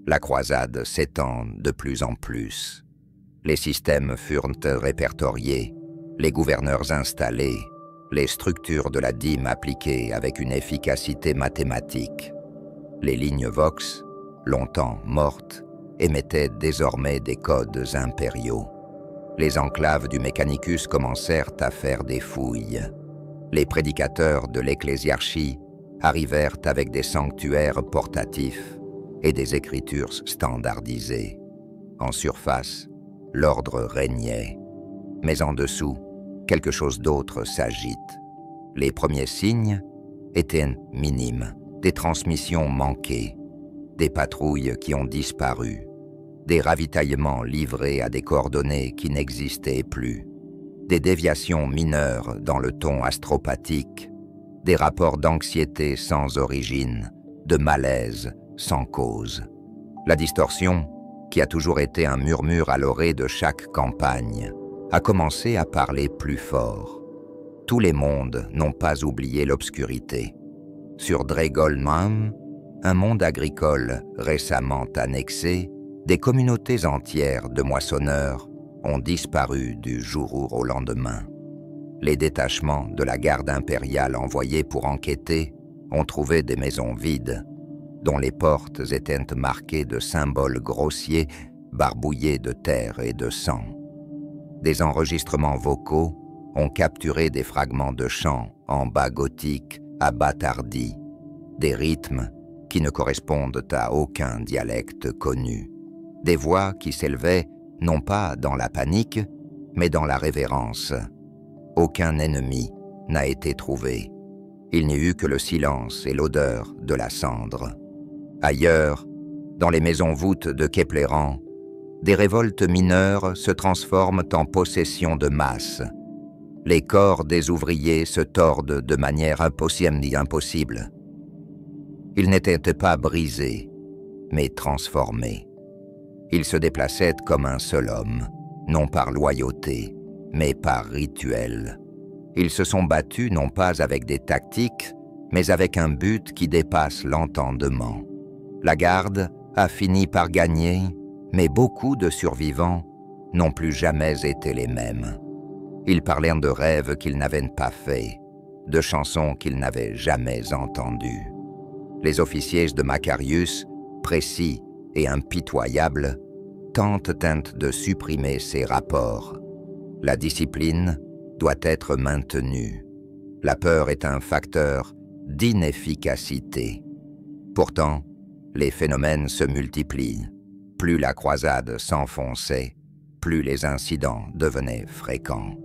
la croisade s'étend de plus en plus. Les systèmes furent répertoriés, les gouverneurs installés, les structures de la dîme appliquées avec une efficacité mathématique. Les lignes Vox, longtemps mortes, émettaient désormais des codes impériaux. Les enclaves du Mechanicus commencèrent à faire des fouilles. Les prédicateurs de l'ecclésiarchie arrivèrent avec des sanctuaires portatifs et des écritures standardisées. En surface, l'ordre régnait, mais en dessous, quelque chose d'autre s'agite. Les premiers signes étaient minimes, des transmissions manquées, des patrouilles qui ont disparu. des ravitaillements livrés à des coordonnées qui n'existaient plus, des déviations mineures dans le ton astropathique, des rapports d'anxiété sans origine, de malaise sans cause. La distorsion, qui a toujours été un murmure à l'orée de chaque campagne, a commencé à parler plus fort. Tous les mondes n'ont pas oublié l'obscurité. Sur Dregolnam, un monde agricole récemment annexé, des communautés entières de moissonneurs ont disparu du jour au lendemain. Les détachements de la garde impériale envoyés pour enquêter ont trouvé des maisons vides, dont les portes étaient marquées de symboles grossiers barbouillés de terre et de sang. Des enregistrements vocaux ont capturé des fragments de chants en bas gothique à bas tardi, des rythmes qui ne correspondent à aucun dialecte connu, des voix qui s'élevaient non pas dans la panique, mais dans la révérence. Aucun ennemi n'a été trouvé. Il n'y eut que le silence et l'odeur de la cendre. Ailleurs, dans les maisons voûtes de Kepleran, des révoltes mineures se transforment en possession de masse. Les corps des ouvriers se tordent de manière impossible. Ils n'étaient pas brisés, mais transformés. Ils se déplaçaient comme un seul homme, non par loyauté, mais par rituel. Ils se sont battus non pas avec des tactiques, mais avec un but qui dépasse l'entendement. La garde a fini par gagner, mais beaucoup de survivants n'ont plus jamais été les mêmes. Ils parlèrent de rêves qu'ils n'avaient pas faits, de chansons qu'ils n'avaient jamais entendues. Les officiers de Macarius, précis et impitoyables, tentent de supprimer ces rapports. La discipline doit être maintenue. La peur est un facteur d'inefficacité. Pourtant, les phénomènes se multiplient. Plus la croisade s'enfonçait, plus les incidents devenaient fréquents.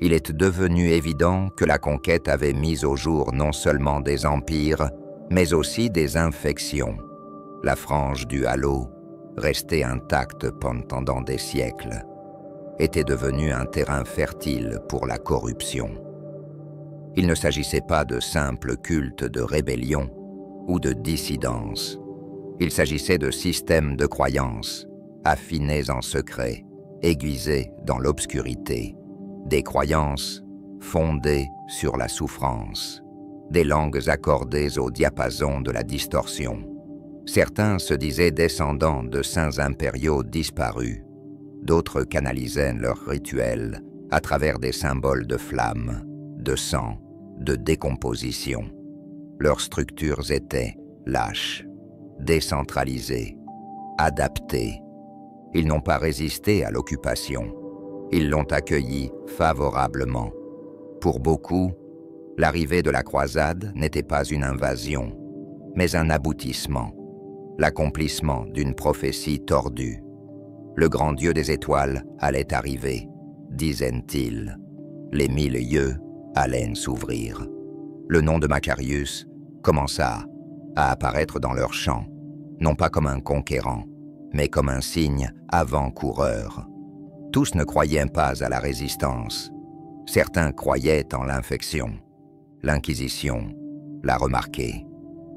Il est devenu évident que la conquête avait mis au jour non seulement des empires, mais aussi des infections. La frange du Halo, restée intacte pendant des siècles, était devenue un terrain fertile pour la corruption. Il ne s'agissait pas de simples cultes de rébellion ou de dissidence. Il s'agissait de systèmes de croyances, affinés en secret, aiguisés dans l'obscurité, des croyances fondées sur la souffrance, des langues accordées au diapason de la distorsion. Certains se disaient descendants de saints impériaux disparus, d'autres canalisaient leurs rituels à travers des symboles de flammes, de sang, de décomposition. Leurs structures étaient lâches, décentralisées, adaptées. Ils n'ont pas résisté à l'occupation. Ils l'ont accueillie favorablement. Pour beaucoup, l'arrivée de la croisade n'était pas une invasion, mais un aboutissement, l'accomplissement d'une prophétie tordue. Le grand Dieu des étoiles allait arriver, disaient-ils. Les 1000 yeux allaient s'ouvrir. Le nom de Macarius commença à apparaître dans leurs chants, non pas comme un conquérant, mais comme un signe avant-coureur. Tous ne croyaient pas à la résistance. Certains croyaient en l'infection. L'Inquisition l'a remarqué.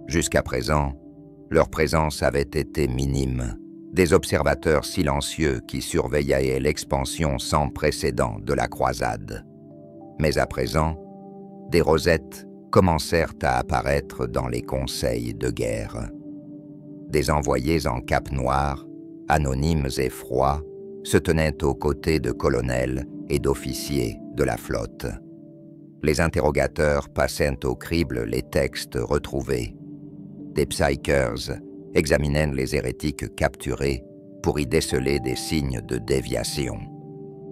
Jusqu'à présent, leur présence avait été minime. Des observateurs silencieux qui surveillaient l'expansion sans précédent de la croisade. Mais à présent, des rosettes commencèrent à apparaître dans les conseils de guerre. Des envoyés en cape noire, anonymes et froids, se tenaient aux côtés de colonels et d'officiers de la flotte. Les interrogateurs passaient au crible les textes retrouvés. Des psychers examinaient les hérétiques capturés pour y déceler des signes de déviation.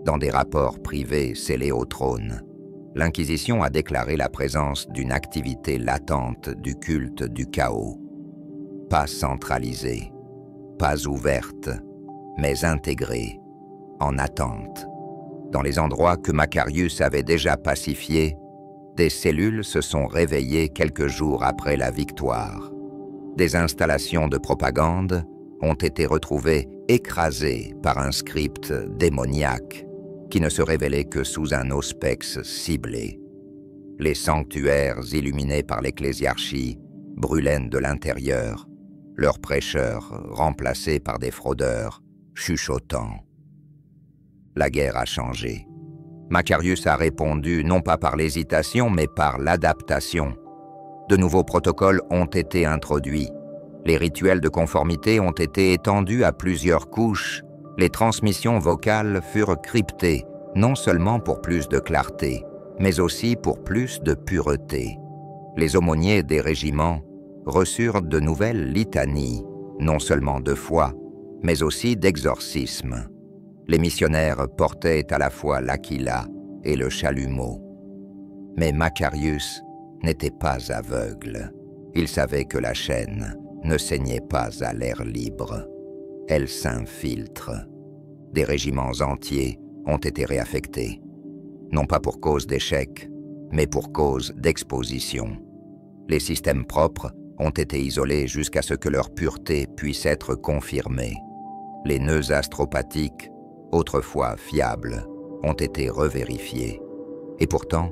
Dans des rapports privés scellés au trône, l'Inquisition a déclaré la présence d'une activité latente du culte du chaos. Pas centralisée, pas ouverte, mais intégrée, en attente. Dans les endroits que Macarius avait déjà pacifiés, des cellules se sont réveillées quelques jours après la victoire. Des installations de propagande ont été retrouvés écrasés par un script démoniaque qui ne se révélait que sous un auspex ciblé. Les sanctuaires illuminés par l'ecclésiarchie brûlaient de l'intérieur, leurs prêcheurs remplacés par des fraudeurs chuchotants. La guerre a changé. Macarius a répondu non pas par l'hésitation, mais par l'adaptation. De nouveaux protocoles ont été introduits. Les rituels de conformité ont été étendus à plusieurs couches. Les transmissions vocales furent cryptées, non seulement pour plus de clarté, mais aussi pour plus de pureté. Les aumôniers des régiments reçurent de nouvelles litanies, non seulement de foi, mais aussi d'exorcisme. Les missionnaires portaient à la fois l'aquila et le chalumeau. Mais Macarius n'était pas aveugle. Il savait que la chaîne ne saignait pas à l'air libre. Elle s'infiltre. Des régiments entiers ont été réaffectés, non pas pour cause d'échec, mais pour cause d'exposition. Les systèmes propres ont été isolés jusqu'à ce que leur pureté puisse être confirmée. Les nœuds astropathiques, autrefois fiables, ont été revérifiés. Et pourtant,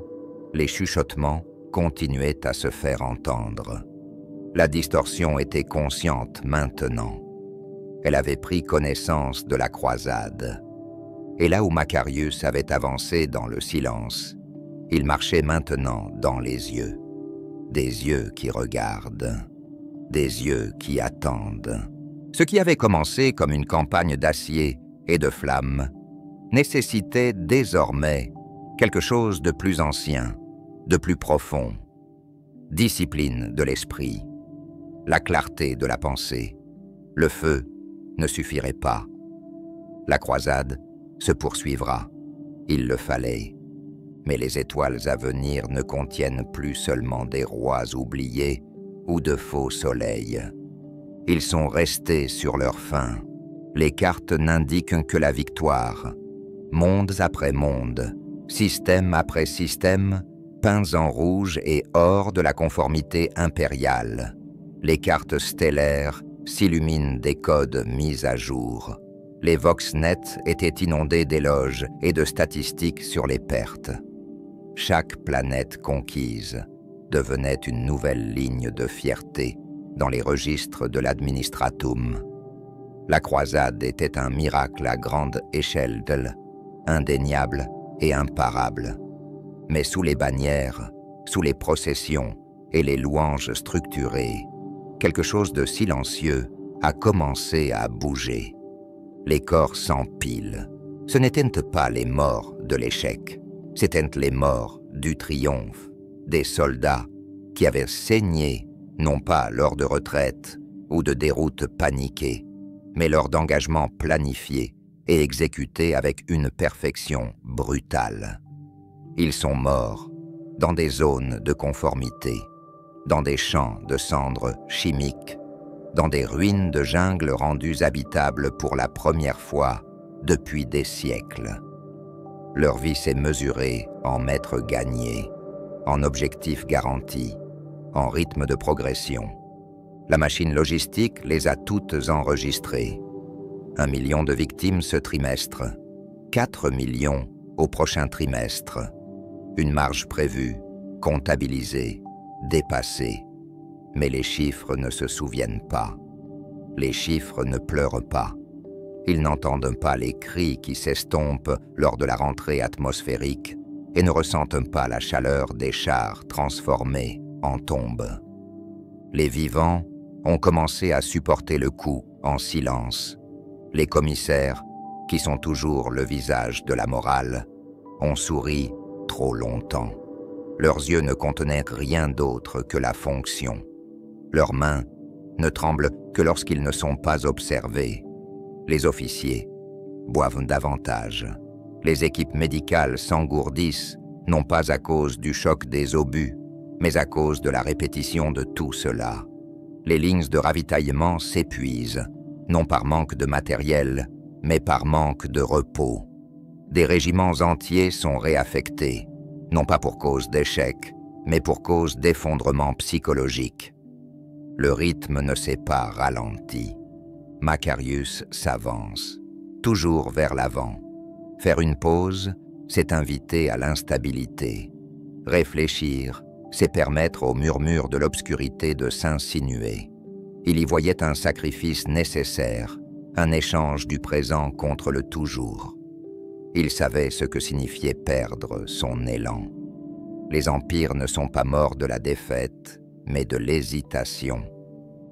les chuchotements continuaient à se faire entendre. La distorsion était consciente maintenant. Elle avait pris connaissance de la croisade. Et là où Macarius avait avancé dans le silence, il marchait maintenant dans les yeux. Des yeux qui regardent, des yeux qui attendent. Ce qui avait commencé comme une campagne d'acier et de flammes nécessitait désormais quelque chose de plus ancien, de plus profond. Discipline de l'esprit, la clarté de la pensée. Le feu ne suffirait pas. La croisade se poursuivra. Il le fallait. Mais les étoiles à venir ne contiennent plus seulement des rois oubliés ou de faux soleils. Ils sont restés sur leur fin. Les cartes n'indiquent que la victoire. Mondes après mondes, système après système, peints en rouge et or de la conformité impériale. Les cartes stellaires s'illuminent des codes mis à jour. Les voxnets étaient inondés d'éloges et de statistiques sur les pertes. Chaque planète conquise devenait une nouvelle ligne de fierté dans les registres de l'administratum. La croisade était un miracle à grande échelle, indéniable et imparable. Mais sous les bannières, sous les processions et les louanges structurées, quelque chose de silencieux a commencé à bouger. Les corps s'empilent. Ce n'étaient pas les morts de l'échec, c'étaient les morts du triomphe, des soldats qui avaient saigné, non pas lors de retraite ou de déroute paniquée, mais lors d'engagements planifiés et exécutés avec une perfection brutale. Ils sont morts dans des zones de conformité, dans des champs de cendres chimiques, dans des ruines de jungles rendues habitables pour la première fois depuis des siècles. Leur vie s'est mesurée en mètres gagnés, en objectifs garantis, en rythme de progression. La machine logistique les a toutes enregistrées. 1 million de victimes ce trimestre, 4 millions au prochain trimestre. Une marge prévue, comptabilisée, dépassée. Mais les chiffres ne se souviennent pas. Les chiffres ne pleurent pas. Ils n'entendent pas les cris qui s'estompent lors de la rentrée atmosphérique et ne ressentent pas la chaleur des chars transformés en tombes. Les vivants ont commencé à supporter le coup en silence. Les commissaires, qui sont toujours le visage de la morale, ont souri trop longtemps. Leurs yeux ne contenaient rien d'autre que la fonction. Leurs mains ne tremblent que lorsqu'ils ne sont pas observés. Les officiers boivent davantage. Les équipes médicales s'engourdissent, non pas à cause du choc des obus, mais à cause de la répétition de tout cela. Les lignes de ravitaillement s'épuisent, non par manque de matériel, mais par manque de repos. Des régiments entiers sont réaffectés, non pas pour cause d'échec, mais pour cause d'effondrement psychologique. Le rythme ne s'est pas ralenti. Macarius s'avance, toujours vers l'avant. Faire une pause, c'est inviter à l'instabilité. Réfléchir, c'est permettre au murmure de l'obscurité de s'insinuer. Il y voyait un sacrifice nécessaire, un échange du présent contre le toujours. Il savait ce que signifiait perdre son élan. Les empires ne sont pas morts de la défaite, mais de l'hésitation.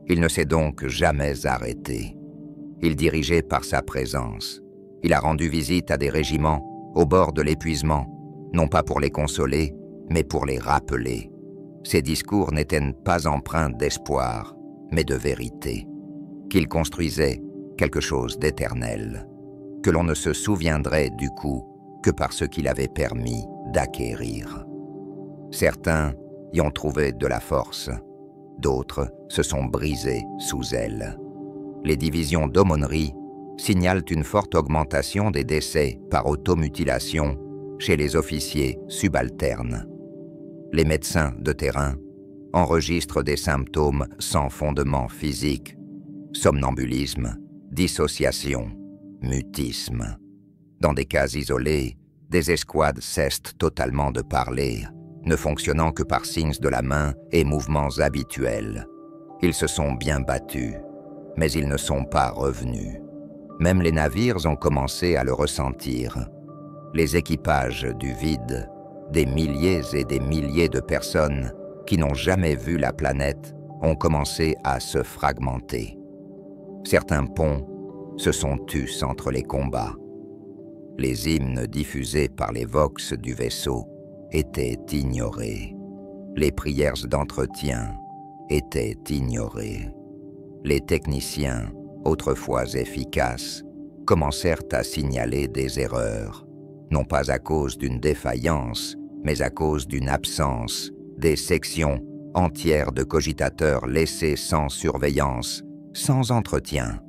Il ne s'est donc jamais arrêté. Il dirigeait par sa présence. Il a rendu visite à des régiments au bord de l'épuisement, non pas pour les consoler, mais pour les rappeler. Ses discours n'étaient pas empreints d'espoir, mais de vérité. Qu'il construisait quelque chose d'éternel, que l'on ne se souviendrait du coup que par ce qu'il avait permis d'acquérir. Certains y ont trouvé de la force, d'autres se sont brisés sous elle. Les divisions d'aumônerie signalent une forte augmentation des décès par automutilation chez les officiers subalternes. Les médecins de terrain enregistrent des symptômes sans fondement physique, somnambulisme, dissociation, mutisme. Dans des cas isolés, des escouades cessent totalement de parler, ne fonctionnant que par signes de la main et mouvements habituels. Ils se sont bien battus, mais ils ne sont pas revenus. Même les navires ont commencé à le ressentir. Les équipages du vide, des milliers et des milliers de personnes qui n'ont jamais vu la planète, ont commencé à se fragmenter. Certains ponts se sont tus entre les combats. Les hymnes diffusés par les vox du vaisseau étaient ignorés. Les prières d'entretien étaient ignorées. Les techniciens, autrefois efficaces, commencèrent à signaler des erreurs, non pas à cause d'une défaillance, mais à cause d'une absence, des sections entières de cogitateurs laissés sans surveillance, sans entretien.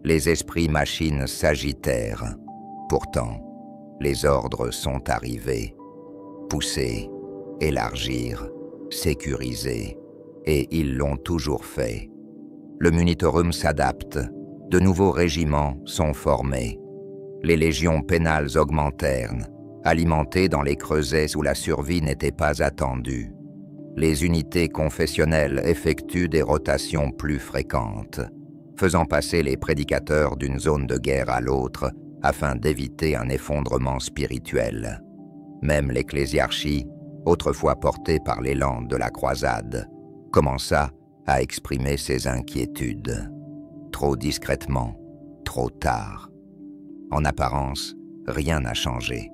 Les esprits machines s'agitèrent. Pourtant, les ordres sont arrivés. Pousser, élargir, sécuriser, et ils l'ont toujours fait. Le munitorum s'adapte, de nouveaux régiments sont formés. Les légions pénales augmentèrent, alimentées dans les creusets où la survie n'était pas attendue. Les unités confessionnelles effectuent des rotations plus fréquentes, faisant passer les prédicateurs d'une zone de guerre à l'autre afin d'éviter un effondrement spirituel. Même l'ecclésiarchie, autrefois portée par l'élan de la croisade, commença à exprimer ses inquiétudes. Trop discrètement, trop tard. En apparence, rien n'a changé.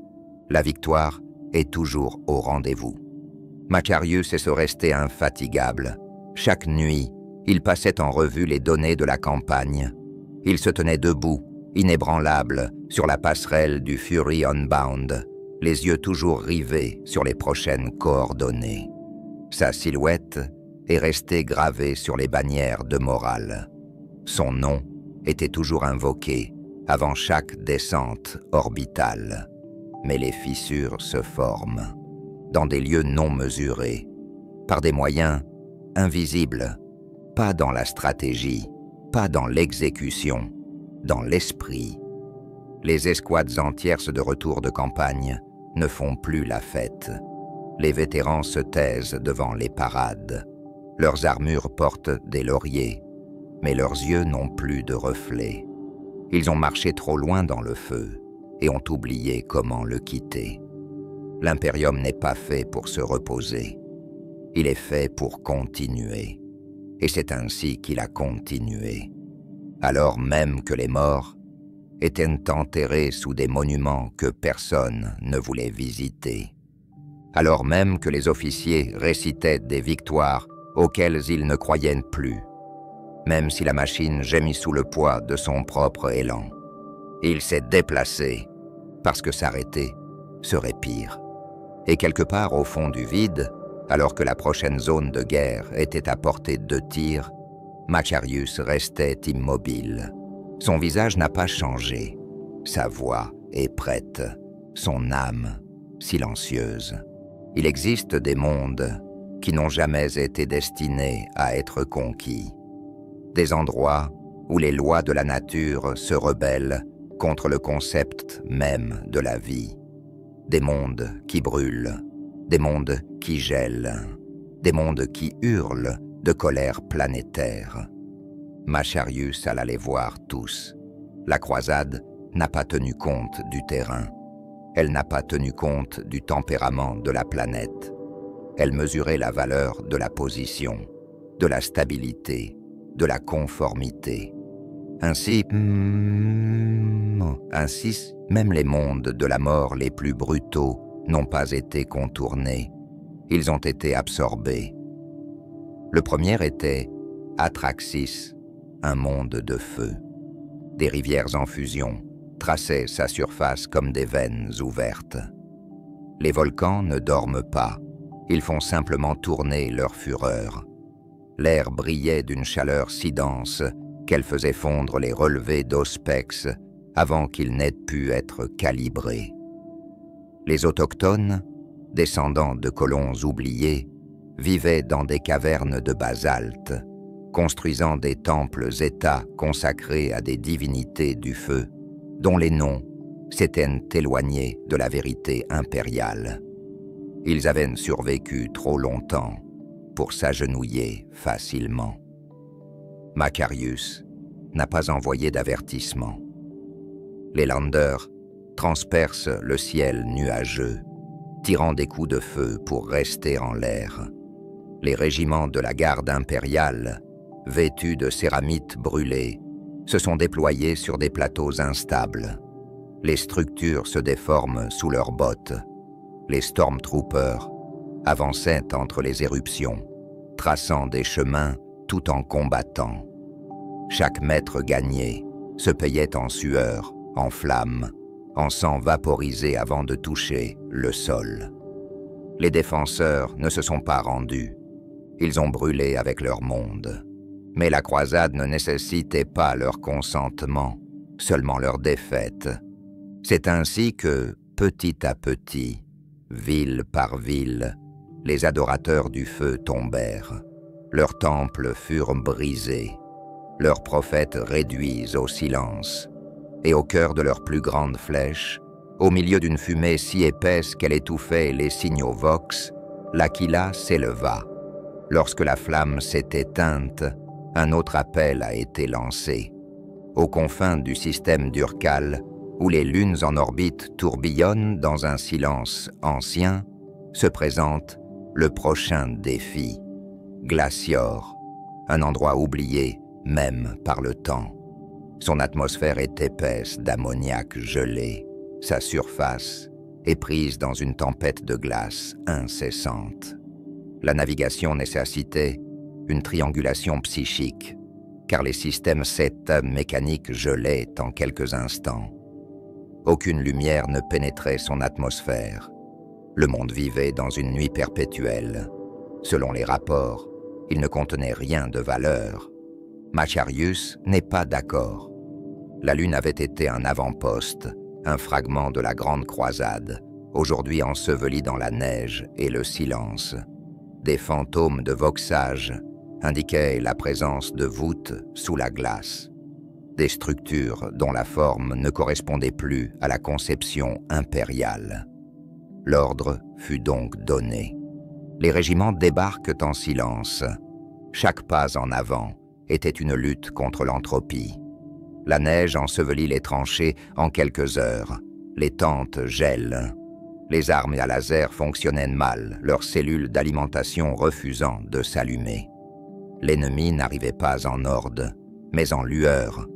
La victoire est toujours au rendez-vous. Macarius est resté infatigable. Chaque nuit, il passait en revue les données de la campagne. Il se tenait debout, inébranlable, sur la passerelle du Fury Unbound, les yeux toujours rivés sur les prochaines coordonnées. Sa silhouette est restée gravée sur les bannières de morale. Son nom était toujours invoqué avant chaque descente orbitale. Mais les fissures se forment, dans des lieux non mesurés, par des moyens invisibles, pas dans la stratégie, pas dans l'exécution, dans l'esprit. Les escouades entières de retour de campagne ne font plus la fête. Les vétérans se taisent devant les parades. Leurs armures portent des lauriers, mais leurs yeux n'ont plus de reflets. Ils ont marché trop loin dans le feu et ont oublié comment le quitter. L'impérium n'est pas fait pour se reposer. Il est fait pour continuer. Et c'est ainsi qu'il a continué. Alors même que les morts étaient enterrés sous des monuments que personne ne voulait visiter. Alors même que les officiers récitaient des victoires auxquelles ils ne croyaient plus. Même si la machine gémit sous le poids de son propre élan. Il s'est déplacé, parce que s'arrêter serait pire. Et quelque part au fond du vide, alors que la prochaine zone de guerre était à portée de tir, Macarius restait immobile. Son visage n'a pas changé. Sa voix est prête, son âme silencieuse. Il existe des mondes qui n'ont jamais été destinés à être conquis. Des endroits où les lois de la nature se rebellent contre le concept même de la vie. Des mondes qui brûlent, des mondes qui gèlent, des mondes qui hurlent de colère planétaire. Macharius alla les voir tous. La croisade n'a pas tenu compte du terrain. Elle n'a pas tenu compte du tempérament de la planète. Elle mesurait la valeur de la position, de la stabilité, de la conformité. Ainsi, même les mondes de la mort les plus brutaux n'ont pas été contournés. Ils ont été absorbés. Le premier était Atraxis, un monde de feu. Des rivières en fusion traçaient sa surface comme des veines ouvertes. Les volcans ne dorment pas, ils font simplement tourner leur fureur. L'air brillait d'une chaleur si dense qu'elle faisait fondre les relevés d'Auspex avant qu'ils n'aient pu être calibrés. Les autochtones, descendants de colons oubliés, vivaient dans des cavernes de basalte, construisant des temples-états consacrés à des divinités du feu, dont les noms s'étaient éloignés de la vérité impériale. Ils avaient survécu trop longtemps pour s'agenouiller facilement. Macarius n'a pas envoyé d'avertissement. Les landers transpercent le ciel nuageux, tirant des coups de feu pour rester en l'air. Les régiments de la garde impériale, vêtus de céramites brûlées, se sont déployés sur des plateaux instables. Les structures se déforment sous leurs bottes. Les stormtroopers avançaient entre les éruptions, traçant des chemins tout en combattant. Chaque mètre gagné se payait en sueur, en flammes, en sang vaporisé avant de toucher le sol. Les défenseurs ne se sont pas rendus. Ils ont brûlé avec leur monde. Mais la croisade ne nécessitait pas leur consentement, seulement leur défaite. C'est ainsi que, petit à petit, ville par ville, les adorateurs du feu tombèrent. Leurs temples furent brisés, leurs prophètes réduits au silence, et au cœur de leurs plus grandes flèches, au milieu d'une fumée si épaisse qu'elle étouffait les signaux vox, l'Aquila s'éleva. Lorsque la flamme s'est éteinte, un autre appel a été lancé. Aux confins du système d'Urcal, où les lunes en orbite tourbillonnent dans un silence ancien, se présente le prochain défi. Glacior, un endroit oublié même par le temps. Son atmosphère est épaisse d'ammoniac gelé. Sa surface est prise dans une tempête de glace incessante. La navigation nécessitait une triangulation psychique, car les systèmes 7 mécaniques gelaient en quelques instants. Aucune lumière ne pénétrait son atmosphère. Le monde vivait dans une nuit perpétuelle. Selon les rapports, il ne contenait rien de valeur. Macharius n'est pas d'accord. La Lune avait été un avant-poste, un fragment de la Grande Croisade, aujourd'hui enseveli dans la neige et le silence. Des fantômes de voxage indiquaient la présence de voûtes sous la glace. Des structures dont la forme ne correspondait plus à la conception impériale. L'ordre fut donc donné. Les régiments débarquent en silence. Chaque pas en avant était une lutte contre l'entropie. La neige ensevelit les tranchées en quelques heures. Les tentes gèlent. Les armes à laser fonctionnaient mal, leurs cellules d'alimentation refusant de s'allumer. L'ennemi n'arrivait pas en horde, mais en lueur.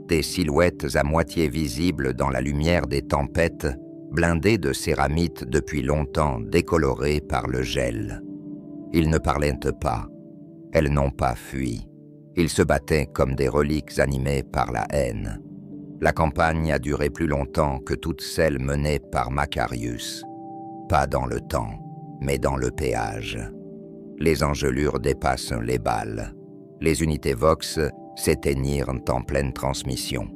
Des silhouettes à moitié visibles dans la lumière des tempêtes, blindées de céramites depuis longtemps décolorées par le gel. Ils ne parlaient pas. Elles n'ont pas fui. Ils se battaient comme des reliques animées par la haine. La campagne a duré plus longtemps que toutes celles menées par Macarius. Pas dans le temps, mais dans le péage. Les engelures dépassent les balles. Les unités Vox s'éteignirent en pleine transmission.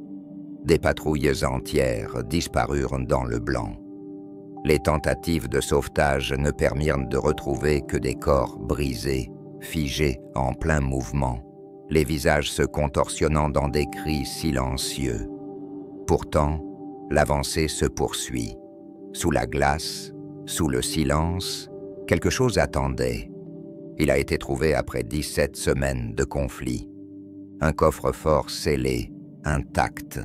Des patrouilles entières disparurent dans le blanc. Les tentatives de sauvetage ne permirent de retrouver que des corps brisés, figés en plein mouvement, les visages se contorsionnant dans des cris silencieux. Pourtant, l'avancée se poursuit. Sous la glace, sous le silence, quelque chose attendait. Il a été trouvé après 17 semaines de conflit. Un coffre-fort scellé, intact.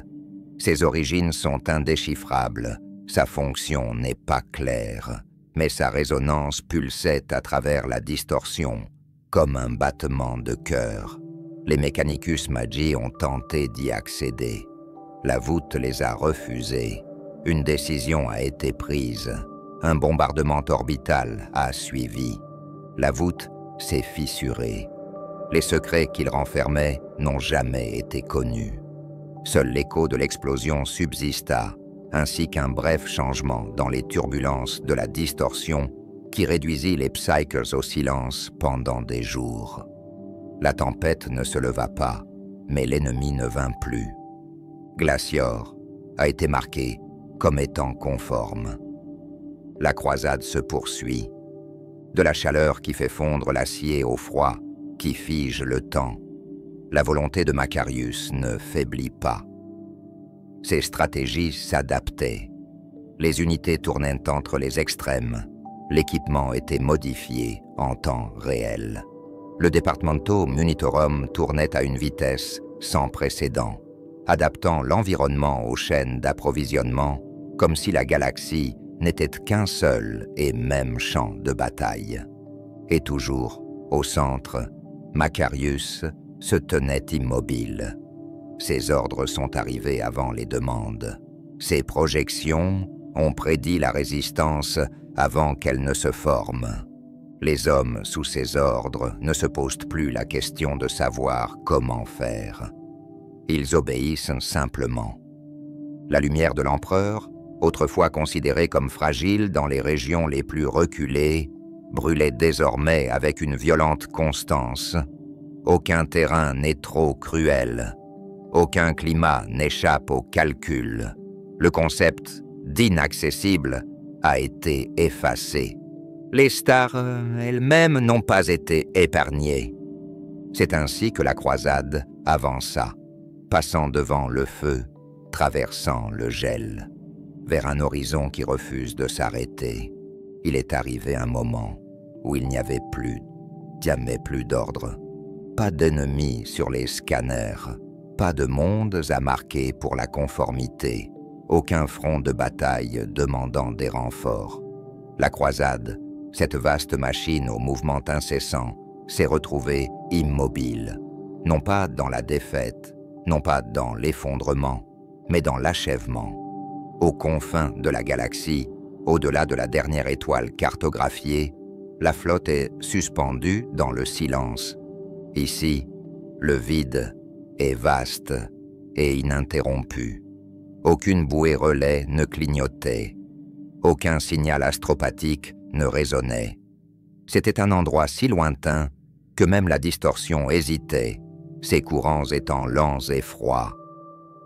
Ses origines sont indéchiffrables, sa fonction n'est pas claire, mais sa résonance pulsait à travers la distorsion, comme un battement de cœur. Les Mechanicus Magi ont tenté d'y accéder. La voûte les a refusés. Une décision a été prise. Un bombardement orbital a suivi. La voûte s'est fissurée. Les secrets qu'il renfermait n'ont jamais été connus. Seul l'écho de l'explosion subsista, ainsi qu'un bref changement dans les turbulences de la distorsion qui réduisit les Psykers au silence pendant des jours. La tempête ne se leva pas, mais l'ennemi ne vint plus. Glacior a été marqué comme étant conforme. La croisade se poursuit. De la chaleur qui fait fondre l'acier au froid, qui fige le temps. La volonté de Macarius ne faiblit pas. Ses stratégies s'adaptaient. Les unités tournaient entre les extrêmes. L'équipement était modifié en temps réel. Le Departamento Munitorum tournait à une vitesse sans précédent, adaptant l'environnement aux chaînes d'approvisionnement comme si la galaxie n'était qu'un seul et même champ de bataille. Et toujours, au centre, Macarius se tenait immobile. Ses ordres sont arrivés avant les demandes. Ses projections ont prédit la résistance avant qu'elle ne se forme. Les hommes sous ses ordres ne se posent plus la question de savoir comment faire. Ils obéissent simplement. La lumière de l'empereur, autrefois considérée comme fragile dans les régions les plus reculées, brûlait désormais avec une violente constance. Aucun terrain n'est trop cruel. Aucun climat n'échappe au calcul. Le concept d'inaccessible a été effacé. Les stars elles-mêmes n'ont pas été épargnées. C'est ainsi que la croisade avança, passant devant le feu, traversant le gel, vers un horizon qui refuse de s'arrêter. Il est arrivé un moment où il n'y avait plus, jamais plus d'ordre. Pas d'ennemis sur les scanners, pas de mondes à marquer pour la conformité, aucun front de bataille demandant des renforts. La croisade, cette vaste machine au mouvement incessant, s'est retrouvée immobile, non pas dans la défaite, non pas dans l'effondrement, mais dans l'achèvement. Aux confins de la galaxie, au-delà de la dernière étoile cartographiée, la flotte est suspendue dans le silence. Ici, le vide est vaste et ininterrompu. Aucune bouée relais ne clignotait. Aucun signal astropathique ne résonnait. C'était un endroit si lointain que même la distorsion hésitait, ses courants étant lents et froids.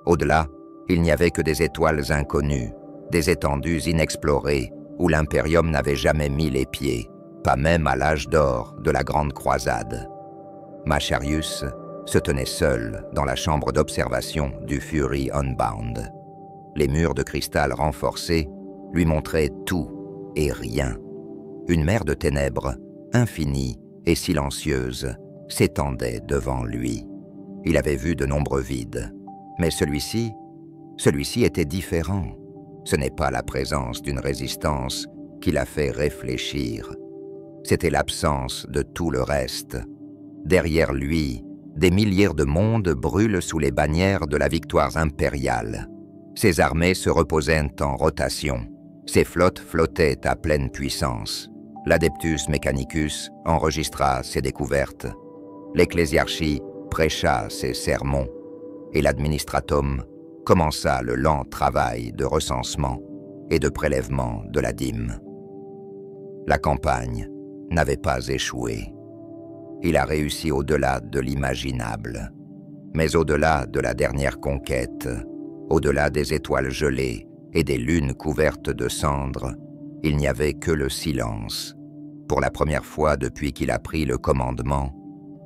Au-delà, il n'y avait que des étoiles inconnues, des étendues inexplorées où l'Imperium n'avait jamais mis les pieds, pas même à l'âge d'or de la Grande Croisade. Macarius se tenait seul dans la chambre d'observation du Fury Unbound. Les murs de cristal renforcés lui montraient tout et rien. Une mer de ténèbres, infinie et silencieuse, s'étendait devant lui. Il avait vu de nombreux vides, mais celui-ci était différent. Ce n'est pas la présence d'une résistance qui l'a fait réfléchir. C'était l'absence de tout le reste. Derrière lui, des milliers de mondes brûlent sous les bannières de la victoire impériale. Ses armées se reposaient en rotation. Ses flottes flottaient à pleine puissance. L'Adeptus Mechanicus enregistra ses découvertes. L'Ecclésiarchie prêcha ses sermons. Et l'Administratum commença le lent travail de recensement et de prélèvement de la dîme. La campagne n'avait pas échoué. Il a réussi au-delà de l'imaginable. Mais au-delà de la dernière conquête, au-delà des étoiles gelées et des lunes couvertes de cendres, il n'y avait que le silence. Pour la première fois depuis qu'il a pris le commandement,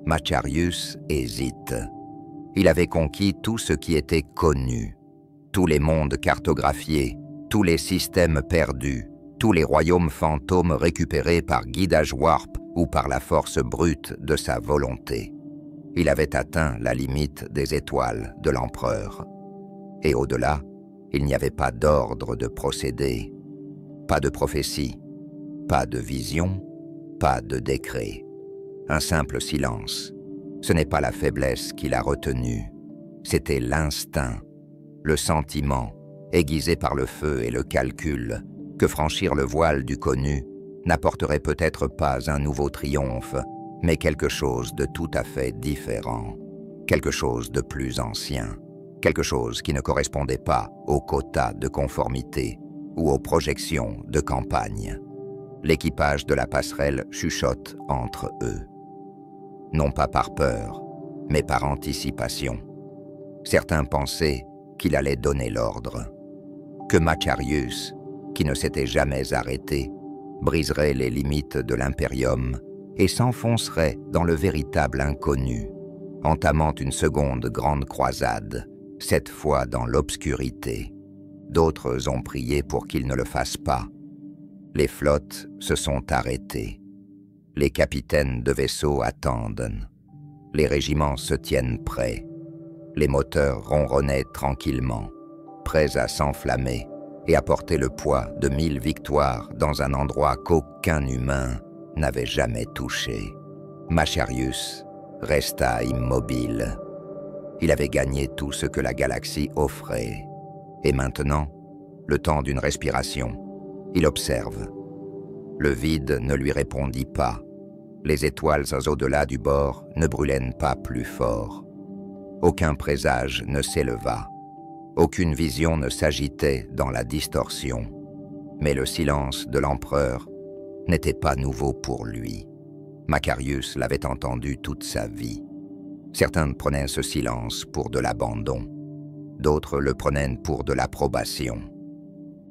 Macharius hésite. Il avait conquis tout ce qui était connu, tous les mondes cartographiés, tous les systèmes perdus, tous les royaumes fantômes récupérés par guidage warp ou par la force brute de sa volonté. Il avait atteint la limite des étoiles de l'empereur. Et au-delà, il n'y avait pas d'ordre de procédé, pas de prophétie, pas de vision, pas de décret. Un simple silence. Ce n'est pas la faiblesse qui l'a retenu, c'était l'instinct, le sentiment, aiguisé par le feu et le calcul, que franchir le voile du connu n'apporterait peut-être pas un nouveau triomphe, mais quelque chose de tout à fait différent, quelque chose de plus ancien, quelque chose qui ne correspondait pas aux quotas de conformité ou aux projections de campagne. L'équipage de la passerelle chuchote entre eux. Non pas par peur, mais par anticipation. Certains pensaient qu'il allait donner l'ordre, que Macharius, qui ne s'était jamais arrêté, briserait les limites de l'impérium et s'enfoncerait dans le véritable inconnu, entamant une seconde grande croisade, cette fois dans l'obscurité. D'autres ont prié pour qu'il ne le fasse pas. Les flottes se sont arrêtées. Les capitaines de vaisseaux attendent. Les régiments se tiennent prêts. Les moteurs ronronnaient tranquillement, prêts à s'enflammer et à porter le poids de 1000 victoires dans un endroit qu'aucun humain n'avait jamais touché. Macharius resta immobile. Il avait gagné tout ce que la galaxie offrait. Et maintenant, le temps d'une respiration, il observe. Le vide ne lui répondit pas. Les étoiles au-delà du bord ne brûlaient pas plus fort. Aucun présage ne s'éleva. Aucune vision ne s'agitait dans la distorsion. Mais le silence de l'empereur n'était pas nouveau pour lui. Macharius l'avait entendu toute sa vie. Certains prenaient ce silence pour de l'abandon. D'autres le prenaient pour de l'approbation.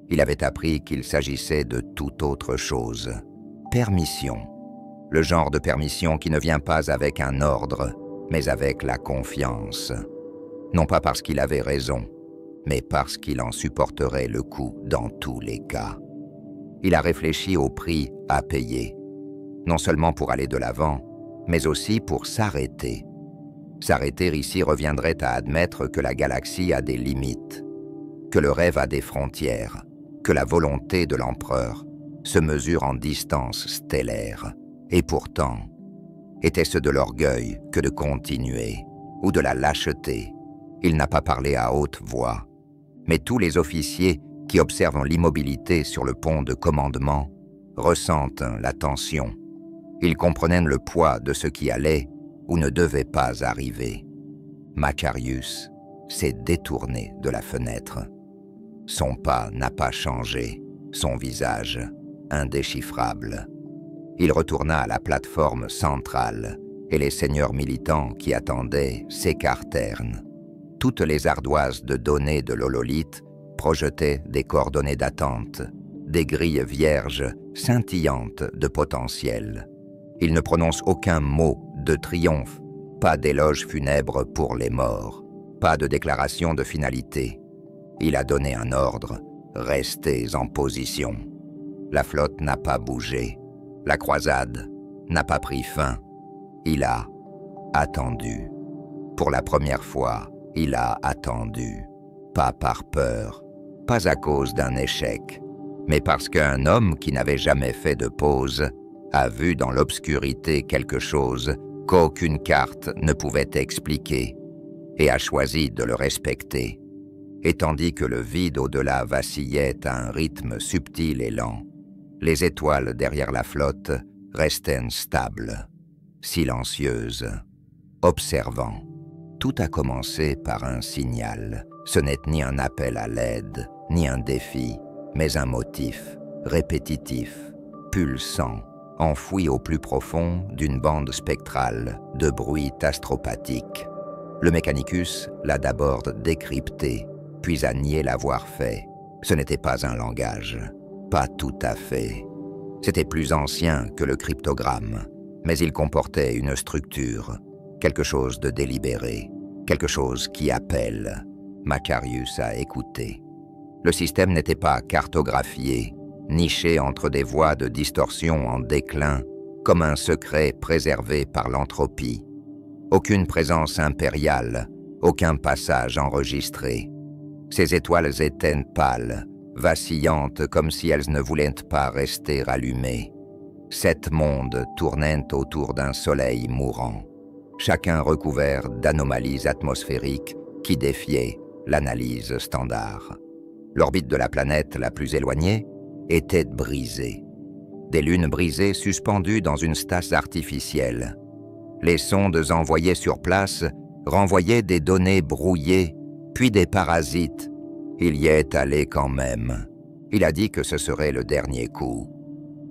Il avait appris qu'il s'agissait de toute autre chose. Permission. Le genre de permission qui ne vient pas avec un ordre, mais avec la confiance. Non pas parce qu'il avait raison, mais parce qu'il en supporterait le coup dans tous les cas. Il a réfléchi au prix à payer, non seulement pour aller de l'avant, mais aussi pour s'arrêter. S'arrêter ici reviendrait à admettre que la galaxie a des limites, que le rêve a des frontières, que la volonté de l'empereur se mesure en distance stellaire. Et pourtant, était-ce de l'orgueil que de continuer, ou de la lâcheté? Il n'a pas parlé à haute voix, mais tous les officiers qui observent l'immobilité sur le pont de commandement ressentent la tension. Ils comprennent le poids de ce qui allait ou ne devait pas arriver. Macharius s'est détourné de la fenêtre. Son pas n'a pas changé, son visage indéchiffrable. Il retourna à la plateforme centrale et les seigneurs militants qui attendaient s'écartèrent. Toutes les ardoises de données de l'hololithe projetaient des coordonnées d'attente, des grilles vierges scintillantes de potentiel. Il ne prononce aucun mot de triomphe, pas d'éloge funèbre pour les morts, pas de déclaration de finalité. Il a donné un ordre, restez en position. La flotte n'a pas bougé, la croisade n'a pas pris fin. Il a attendu. Pour la première fois, il a attendu. Pas par peur, pas à cause d'un échec, mais parce qu'un homme qui n'avait jamais fait de pause a vu dans l'obscurité quelque chose qu'aucune carte ne pouvait expliquer et a choisi de le respecter. Et tandis que le vide au-delà vacillait à un rythme subtil et lent, les étoiles derrière la flotte restaient stables, silencieuses, observant. Tout a commencé par un signal. Ce n'est ni un appel à l'aide, ni un défi, mais un motif, répétitif, pulsant, enfoui au plus profond d'une bande spectrale de bruits astropathiques. Le Mechanicus l'a d'abord décrypté, puis a nié l'avoir fait. Ce n'était pas un langage, pas tout à fait. C'était plus ancien que le cryptogramme. Mais il comportait une structure, quelque chose de délibéré, quelque chose qui appelle. Macarius a écouté. Le système n'était pas cartographié, niché entre des voies de distorsion en déclin, comme un secret préservé par l'entropie. Aucune présence impériale, aucun passage enregistré. Ces étoiles étaient pâles, vacillantes comme si elles ne voulaient pas rester allumées. 7 mondes tournaient autour d'un soleil mourant, chacun recouvert d'anomalies atmosphériques qui défiaient l'analyse standard. L'orbite de la planète la plus éloignée était brisée. Des lunes brisées suspendues dans une stase artificielle. Les sondes envoyées sur place renvoyaient des données brouillées, puis des parasites. Il y est allé quand même. Il a dit que ce serait le dernier coup.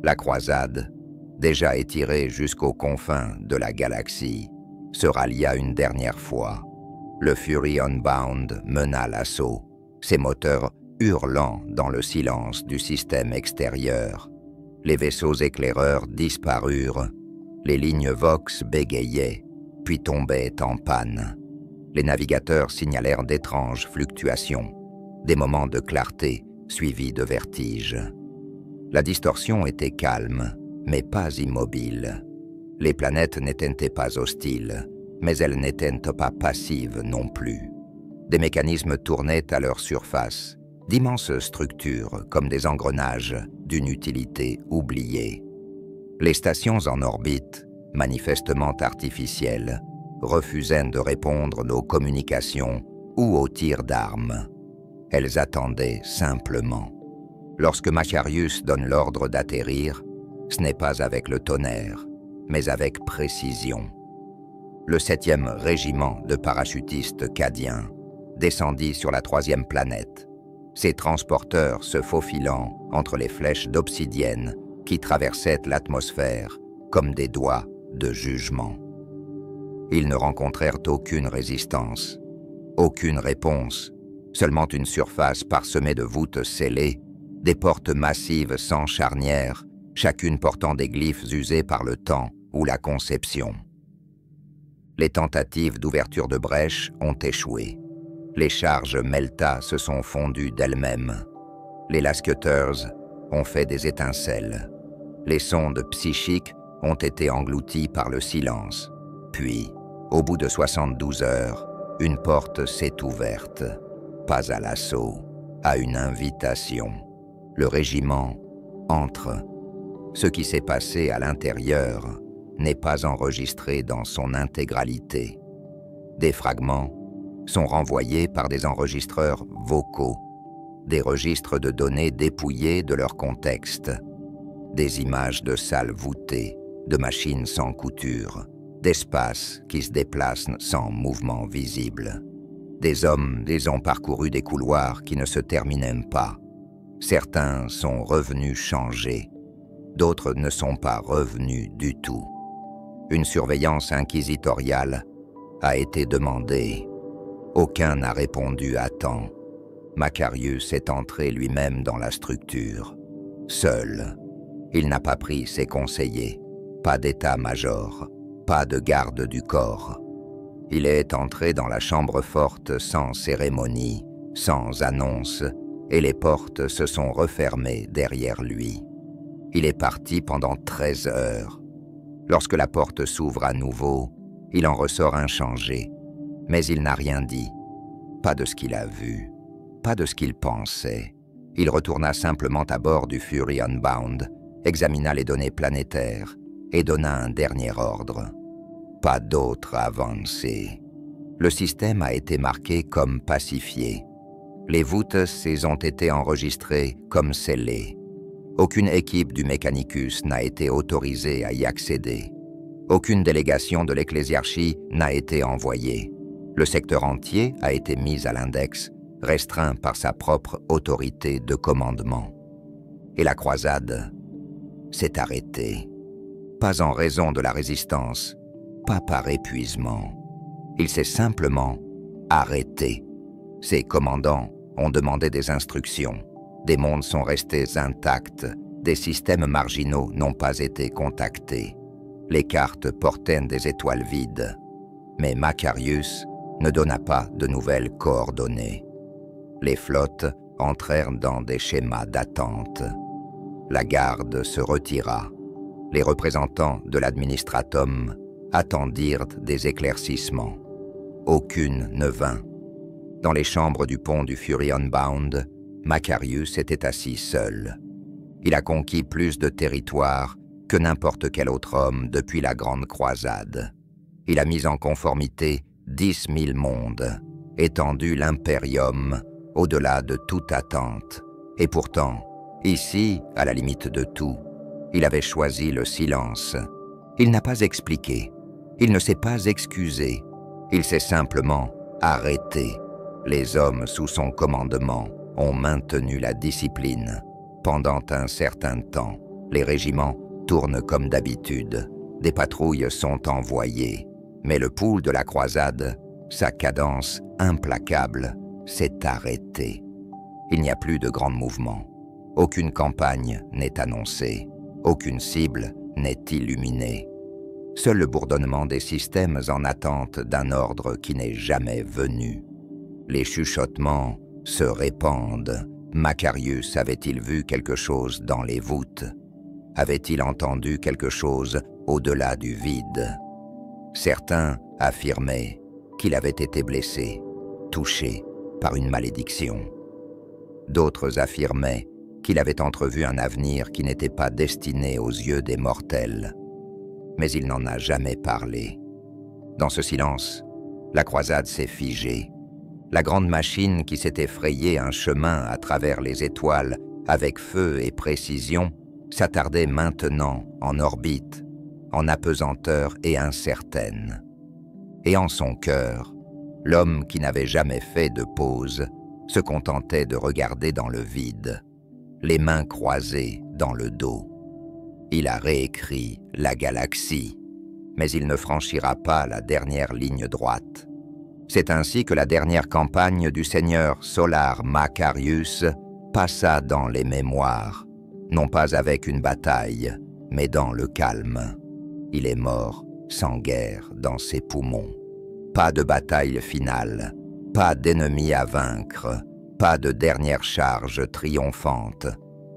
La croisade, déjà étirée jusqu'aux confins de la galaxie, se rallia une dernière fois. Le Fury Unbound mena l'assaut, ses moteurs hurlant dans le silence du système extérieur. Les vaisseaux éclaireurs disparurent, les lignes Vox bégayaient, puis tombaient en panne. Les navigateurs signalèrent d'étranges fluctuations, des moments de clarté suivis de vertige. La distorsion était calme, mais pas immobile. Les planètes n'étaient pas hostiles, mais elles n'étaient pas passives non plus. Des mécanismes tournaient à leur surface, d'immenses structures comme des engrenages d'une utilité oubliée. Les stations en orbite, manifestement artificielles, refusaient de répondre aux communications ou aux tirs d'armes. Elles attendaient simplement. Lorsque Macarius donne l'ordre d'atterrir, ce n'est pas avec le tonnerre, mais avec précision. Le 7e régiment de parachutistes cadiens descendit sur la 3e planète, ses transporteurs se faufilant entre les flèches d'obsidienne qui traversaient l'atmosphère comme des doigts de jugement. Ils ne rencontrèrent aucune résistance, aucune réponse, seulement une surface parsemée de voûtes scellées, des portes massives sans charnière, chacune portant des glyphes usés par le temps ou la conception. Les tentatives d'ouverture de brèches ont échoué. Les charges Melta se sont fondues d'elles-mêmes. Les Lascutters ont fait des étincelles. Les sondes psychiques ont été englouties par le silence. Puis, au bout de 72 heures, une porte s'est ouverte. Pas à l'assaut, à une invitation. Le régiment entre. Ce qui s'est passé à l'intérieur n'est pas enregistré dans son intégralité. Des fragments sont renvoyés par des enregistreurs vocaux, des registres de données dépouillés de leur contexte, des images de salles voûtées, de machines sans couture, d'espaces qui se déplacent sans mouvement visible. Des hommes les ont parcouru des couloirs qui ne se terminaient pas. Certains sont revenus changés, d'autres ne sont pas revenus du tout. Une surveillance inquisitoriale a été demandée. Aucun n'a répondu à temps. Macarius est entré lui-même dans la structure. Seul. Il n'a pas pris ses conseillers. Pas d'état-major. Pas de garde du corps. Il est entré dans la chambre forte sans cérémonie, sans annonce, et les portes se sont refermées derrière lui. Il est parti pendant 13 heures. Lorsque la porte s'ouvre à nouveau, il en ressort inchangé. Mais il n'a rien dit. Pas de ce qu'il a vu. Pas de ce qu'il pensait. Il retourna simplement à bord du Fury Unbound, examina les données planétaires et donna un dernier ordre. Pas d'autre avancée. Le système a été marqué comme pacifié. Les voûtes ont été enregistrées comme scellées. Aucune équipe du Mechanicus n'a été autorisée à y accéder. Aucune délégation de l'Ecclésiarchie n'a été envoyée. Le secteur entier a été mis à l'index, restreint par sa propre autorité de commandement. Et la croisade s'est arrêtée. Pas en raison de la résistance, pas par épuisement. Il s'est simplement arrêté. Ses commandants ont demandé des instructions. Des mondes sont restés intacts. Des systèmes marginaux n'ont pas été contactés. Les cartes portaient des étoiles vides, mais Macarius ne donna pas de nouvelles coordonnées. Les flottes entrèrent dans des schémas d'attente. La garde se retira. Les représentants de l'administratum attendirent des éclaircissements. Aucune ne vint. Dans les chambres du pont du Fury Unbound, Macarius était assis seul. Il a conquis plus de territoire que n'importe quel autre homme depuis la Grande Croisade. Il a mis en conformité 10 000 mondes, étendu l'impérium au-delà de toute attente. Et pourtant, ici, à la limite de tout, il avait choisi le silence. Il n'a pas expliqué, il ne s'est pas excusé, il s'est simplement arrêté. Les hommes sous son commandement ont maintenu la discipline. Pendant un certain temps, les régiments tournent comme d'habitude. Des patrouilles sont envoyées. Mais le pouls de la croisade, sa cadence implacable, s'est arrêté. Il n'y a plus de grands mouvements. Aucune campagne n'est annoncée. Aucune cible n'est illuminée. Seul le bourdonnement des systèmes en attente d'un ordre qui n'est jamais venu. Les chuchotements se répandent. Macarius avait-il vu quelque chose dans les voûtes? Avait-il entendu quelque chose au-delà du vide? Certains affirmaient qu'il avait été blessé, touché par une malédiction. D'autres affirmaient qu'il avait entrevu un avenir qui n'était pas destiné aux yeux des mortels. Mais il n'en a jamais parlé. Dans ce silence, la croisade s'est figée. La grande machine qui s'était frayée un chemin à travers les étoiles avec feu et précision s'attardait maintenant en orbite, en apesanteur et incertaine. Et en son cœur, l'homme qui n'avait jamais fait de pause se contentait de regarder dans le vide, les mains croisées dans le dos. Il a réécrit la galaxie, mais il ne franchira pas la dernière ligne droite. C'est ainsi que la dernière campagne du seigneur Solar Macarius passa dans les mémoires, non pas avec une bataille, mais dans le calme. Il est mort sans guerre dans ses poumons. Pas de bataille finale, pas d'ennemi à vaincre, pas de dernière charge triomphante.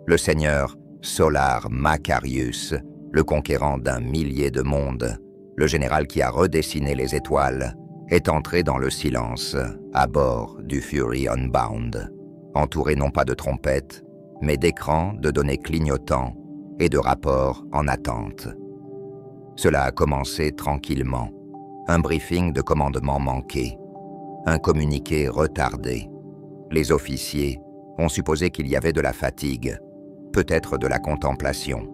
Le seigneur Solar Macarius, le conquérant d'un millier de mondes, le général qui a redessiné les étoiles, est entré dans le silence à bord du Fury Unbound, entouré non pas de trompettes, mais d'écrans de données clignotants et de rapports en attente. Cela a commencé tranquillement, un briefing de commandement manqué, un communiqué retardé. Les officiers ont supposé qu'il y avait de la fatigue, peut-être de la contemplation.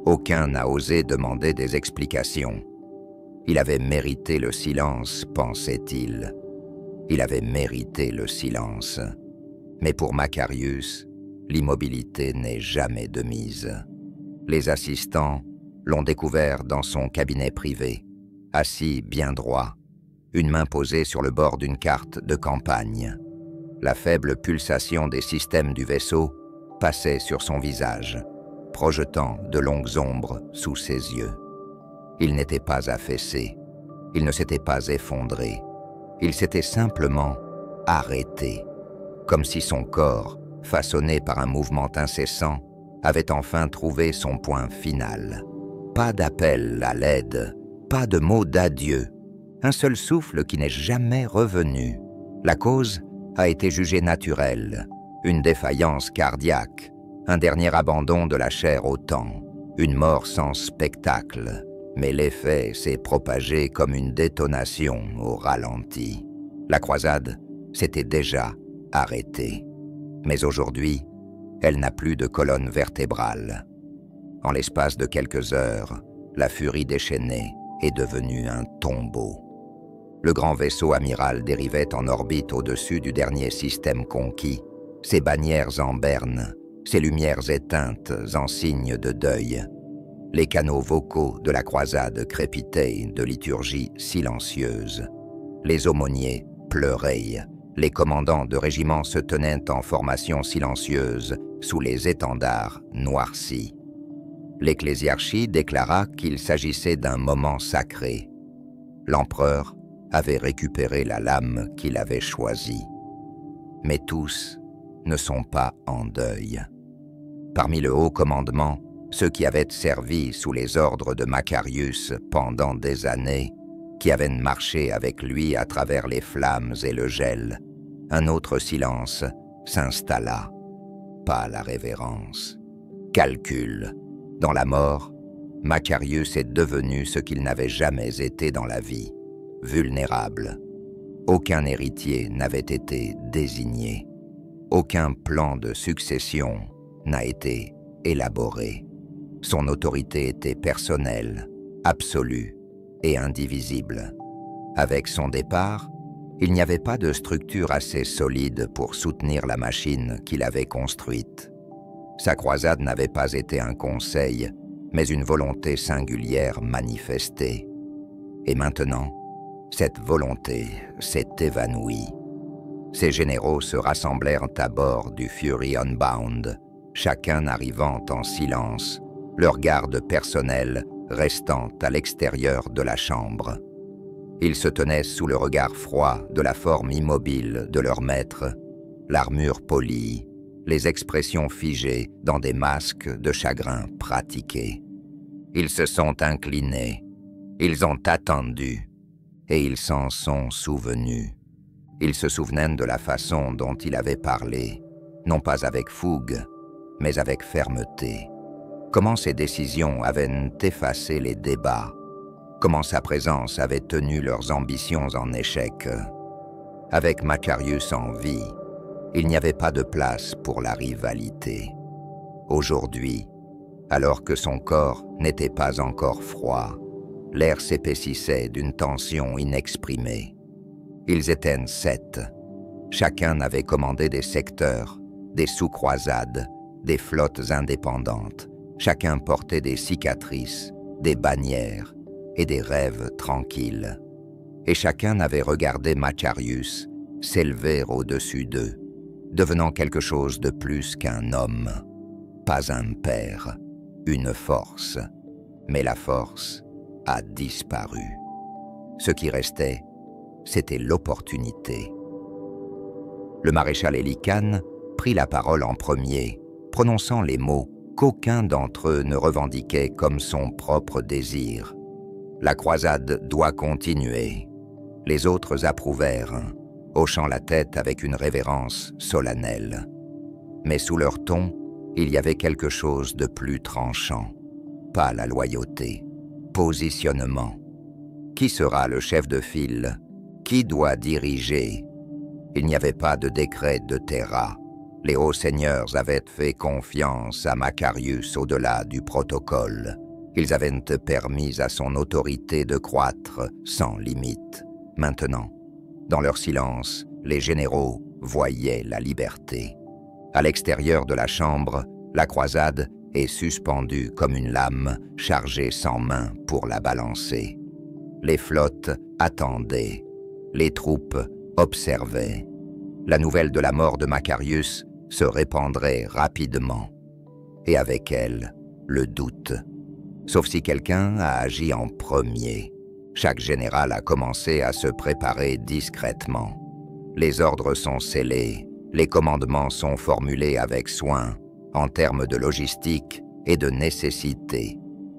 Aucun n'a osé demander des explications. Il avait mérité le silence, pensait-il. Il avait mérité le silence. Mais pour Macarius, l'immobilité n'est jamais de mise. Les assistants l'ont découvert dans son cabinet privé, assis bien droit, une main posée sur le bord d'une carte de campagne. La faible pulsation des systèmes du vaisseau passait sur son visage, projetant de longues ombres sous ses yeux. Il n'était pas affaissé, il ne s'était pas effondré, il s'était simplement arrêté, comme si son corps, façonné par un mouvement incessant, avait enfin trouvé son point final. Pas d'appel à l'aide, pas de mot d'adieu, un seul souffle qui n'est jamais revenu. La cause a été jugée naturelle, une défaillance cardiaque, un dernier abandon de la chair au temps, une mort sans spectacle, mais l'effet s'est propagé comme une détonation au ralenti. La croisade s'était déjà arrêtée, mais aujourd'hui, elle n'a plus de colonne vertébrale. En l'espace de quelques heures, la furie déchaînée est devenue un tombeau. Le grand vaisseau amiral dérivait en orbite au-dessus du dernier système conquis, ses bannières en berne, ses lumières éteintes en signe de deuil. Les canaux vocaux de la croisade crépitaient de liturgie silencieuse. Les aumôniers pleuraient, les commandants de régiments se tenaient en formation silencieuse sous les étendards noircis. L'ecclésiarchie déclara qu'il s'agissait d'un moment sacré. L'empereur avait récupéré la lame qu'il avait choisie. Mais tous ne sont pas en deuil. Parmi le haut commandement, ceux qui avaient servi sous les ordres de Macarius pendant des années, qui avaient marché avec lui à travers les flammes et le gel, un autre silence s'installa, pas la révérence. Calcul. Dans la mort, Macarius est devenu ce qu'il n'avait jamais été dans la vie, vulnérable. Aucun héritier n'avait été désigné. Aucun plan de succession n'a été élaboré. Son autorité était personnelle, absolue et indivisible. Avec son départ, il n'y avait pas de structure assez solide pour soutenir la machine qu'il avait construite. Sa croisade n'avait pas été un conseil, mais une volonté singulière manifestée. Et maintenant, cette volonté s'est évanouie. Ses généraux se rassemblèrent à bord du Fury Unbound, chacun arrivant en silence, leur garde personnel restant à l'extérieur de la chambre. Ils se tenaient sous le regard froid de la forme immobile de leur maître, l'armure polie, les expressions figées dans des masques de chagrin pratiqués. Ils se sont inclinés, ils ont attendu, et ils s'en sont souvenus. Ils se souvenaient de la façon dont il avait parlé, non pas avec fougue, mais avec fermeté. Comment ses décisions avaient effacé les débats, comment sa présence avait tenu leurs ambitions en échec. Avec Macarius en vie, il n'y avait pas de place pour la rivalité. Aujourd'hui, alors que son corps n'était pas encore froid, l'air s'épaississait d'une tension inexprimée. Ils étaient 7. Chacun avait commandé des secteurs, des sous-croisades, des flottes indépendantes. Chacun portait des cicatrices, des bannières et des rêves tranquilles. Et chacun avait regardé Macarius s'élever au-dessus d'eux, devenant quelque chose de plus qu'un homme. Pas un père, une force. Mais la force a disparu. Ce qui restait, c'était l'opportunité. Le maréchal Hélicane prit la parole en premier, prononçant les mots qu'aucun d'entre eux ne revendiquait comme son propre désir. La croisade doit continuer. Les autres approuvèrent, hochant la tête avec une révérence solennelle. Mais sous leur ton, il y avait quelque chose de plus tranchant. Pas la loyauté. Positionnement. Qui sera le chef de file? Qui doit diriger? Il n'y avait pas de décret de terra. Les hauts seigneurs avaient fait confiance à Macarius au-delà du protocole. Ils avaient permis à son autorité de croître sans limite. Maintenant, dans leur silence, les généraux voyaient la liberté. À l'extérieur de la chambre, la croisade est suspendue comme une lame chargée sans main pour la balancer. Les flottes attendaient, les troupes observaient. La nouvelle de la mort de Macarius se répandrait rapidement, et avec elle, le doute. Sauf si quelqu'un a agi en premier. Chaque général a commencé à se préparer discrètement. Les ordres sont scellés, les commandements sont formulés avec soin, en termes de logistique et de nécessité.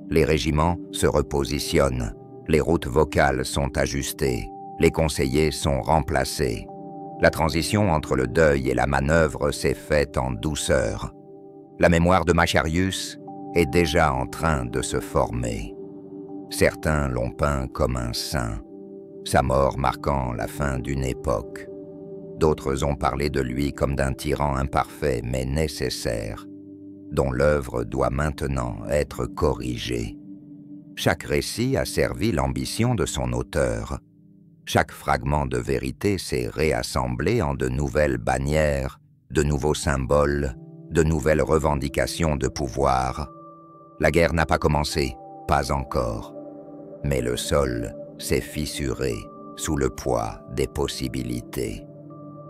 Les régiments se repositionnent, les routes vocales sont ajustées, les conseillers sont remplacés. La transition entre le deuil et la manœuvre s'est faite en douceur. La mémoire de Macarius est déjà en train de se former. Certains l'ont peint comme un saint, sa mort marquant la fin d'une époque. D'autres ont parlé de lui comme d'un tyran imparfait mais nécessaire, dont l'œuvre doit maintenant être corrigée. Chaque récit a servi l'ambition de son auteur. Chaque fragment de vérité s'est réassemblé en de nouvelles bannières, de nouveaux symboles, de nouvelles revendications de pouvoir. La guerre n'a pas commencé, pas encore. Mais le sol s'est fissuré sous le poids des possibilités.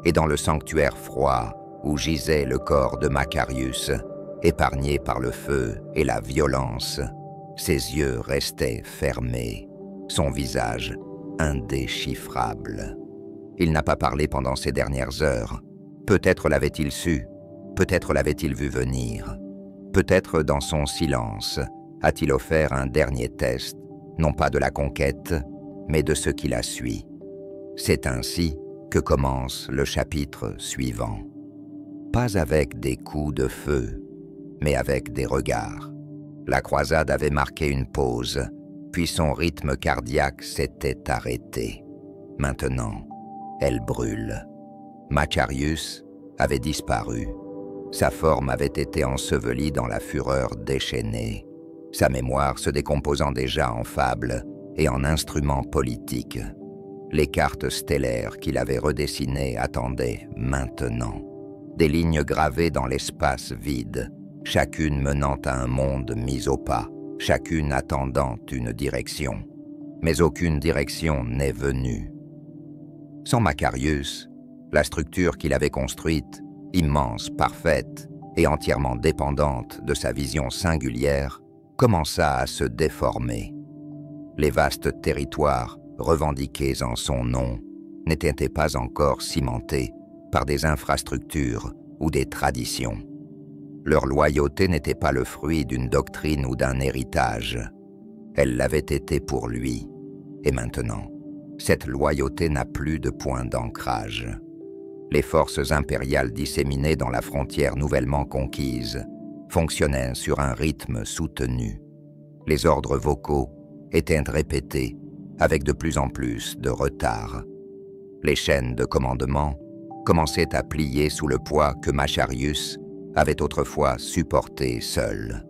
Et dans le sanctuaire froid où gisait le corps de Macarius, épargné par le feu et la violence. Ses yeux restaient fermés, son visage indéchiffrable. Il n'a pas parlé pendant ces dernières heures. Peut-être l'avait-il su, peut-être l'avait-il vu venir. Peut-être dans son silence a-t-il offert un dernier test, non pas de la conquête, mais de ce qui la suit. C'est ainsi que commence le chapitre suivant. Pas avec des coups de feu, mais avec des regards. La croisade avait marqué une pause, puis son rythme cardiaque s'était arrêté. Maintenant, elle brûle. Macarius avait disparu. Sa forme avait été ensevelie dans la fureur déchaînée, sa mémoire se décomposant déjà en fables et en instruments politiques. Les cartes stellaires qu'il avait redessinées attendaient maintenant. Des lignes gravées dans l'espace vide, chacune menant à un monde mis au pas, chacune attendant une direction. Mais aucune direction n'est venue. Sans Macarius, la structure qu'il avait construite, immense, parfaite et entièrement dépendante de sa vision singulière, commença à se déformer. Les vastes territoires revendiqués en son nom n'étaient pas encore cimentés par des infrastructures ou des traditions. Leur loyauté n'était pas le fruit d'une doctrine ou d'un héritage. Elle l'avait été pour lui. Et maintenant, cette loyauté n'a plus de point d'ancrage. Les forces impériales disséminées dans la frontière nouvellement conquise fonctionnaient sur un rythme soutenu. Les ordres vocaux étaient répétés avec de plus en plus de retard. Les chaînes de commandement commençaient à plier sous le poids que Macarius avait autrefois supporté seul.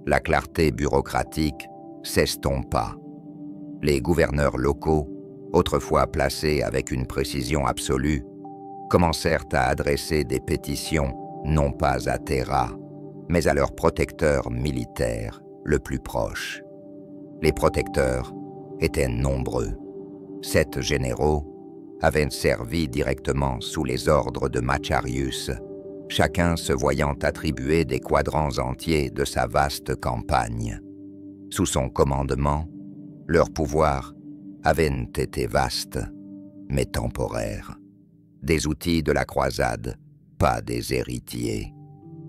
La clarté bureaucratique s'estompa. Les gouverneurs locaux, autrefois placés avec une précision absolue, commencèrent à adresser des pétitions non pas à Terra, mais à leur protecteur militaire le plus proche. Les protecteurs étaient nombreux. 7 généraux avaient servi directement sous les ordres de Macarius, chacun se voyant attribuer des quadrants entiers de sa vaste campagne. Sous son commandement, leur pouvoir avait été vaste, mais temporaire. Des outils de la croisade, pas des héritiers.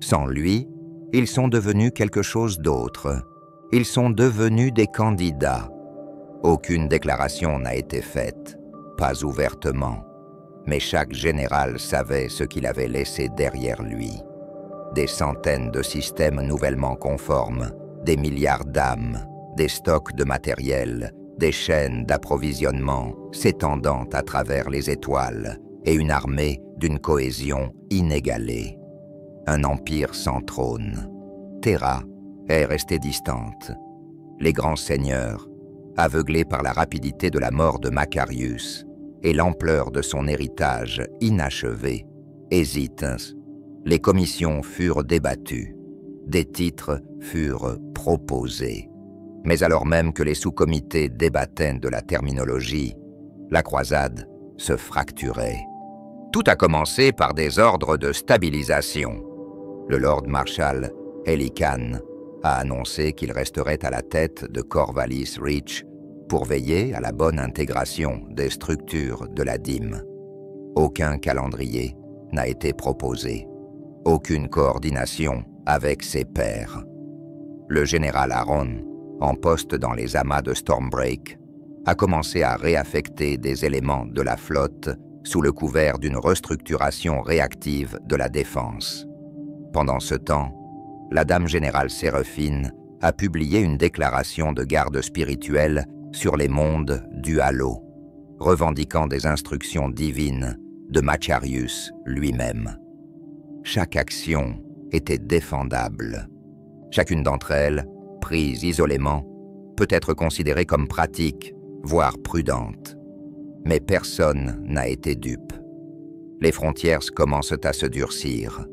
Sans lui, ils sont devenus quelque chose d'autre. Ils sont devenus des candidats. Aucune déclaration n'a été faite, pas ouvertement, mais chaque général savait ce qu'il avait laissé derrière lui. Des centaines de systèmes nouvellement conformes, des milliards d'âmes, des stocks de matériel, des chaînes d'approvisionnement s'étendant à travers les étoiles, et une armée d'une cohésion inégalée. Un empire sans trône. Terra est restée distante. Les grands seigneurs, aveuglés par la rapidité de la mort de Macarius et l'ampleur de son héritage inachevé, hésitent. Les commissions furent débattues. Des titres furent proposés. Mais alors même que les sous-comités débattaient de la terminologie, la croisade se fracturait. Tout a commencé par des ordres de stabilisation. Le Lord Marshal Helican a annoncé qu'il resterait à la tête de Corvallis Reach pour veiller à la bonne intégration des structures de la dîme. Aucun calendrier n'a été proposé. Aucune coordination avec ses pairs. Le général Aaron, en poste dans les amas de Stormbreak, a commencé à réaffecter des éléments de la flotte sous le couvert d'une restructuration réactive de la défense. Pendant ce temps, la Dame générale Séraphine a publié une déclaration de garde spirituelle sur les mondes du Halo, revendiquant des instructions divines de Macarius lui-même. Chaque action était défendable. Chacune d'entre elles, prise isolément, peut être considérée comme pratique, voire prudente. Mais personne n'a été dupe. Les frontières commencent à se durcir.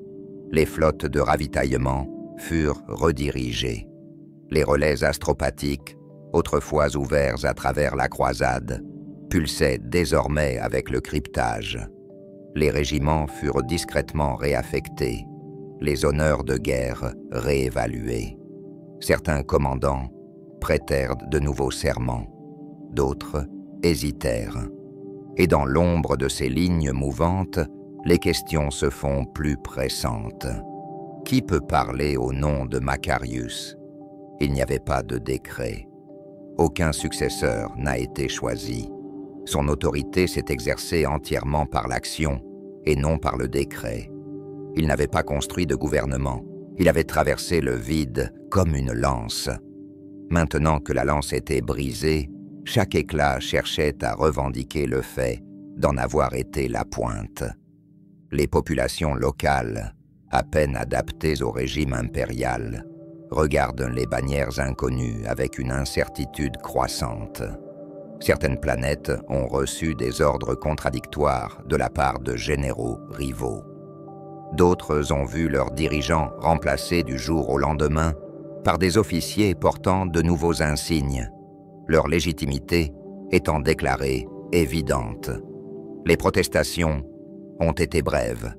Les flottes de ravitaillement furent redirigées. Les relais astropathiques, autrefois ouverts à travers la croisade, pulsaient désormais avec le cryptage. Les régiments furent discrètement réaffectés. les honneurs de guerre réévalués. Certains commandants prêtèrent de nouveaux serments, d'autres hésitèrent. Et dans l'ombre de ces lignes mouvantes, les questions se font plus pressantes. Qui peut parler au nom de Macarius? Il n'y avait pas de décret. Aucun successeur n'a été choisi. Son autorité s'est exercée entièrement par l'action et non par le décret. Il n'avait pas construit de gouvernement. Il avait traversé le vide comme une lance. Maintenant que la lance était brisée, chaque éclat cherchait à revendiquer le fait d'en avoir été la pointe. Les populations locales, à peine adaptées au régime impérial, regardent les bannières inconnues avec une incertitude croissante. Certaines planètes ont reçu des ordres contradictoires de la part de généraux rivaux. D'autres ont vu leurs dirigeants remplacés du jour au lendemain par des officiers portant de nouveaux insignes, leur légitimité étant déclarée évidente. Les protestations ont été brèves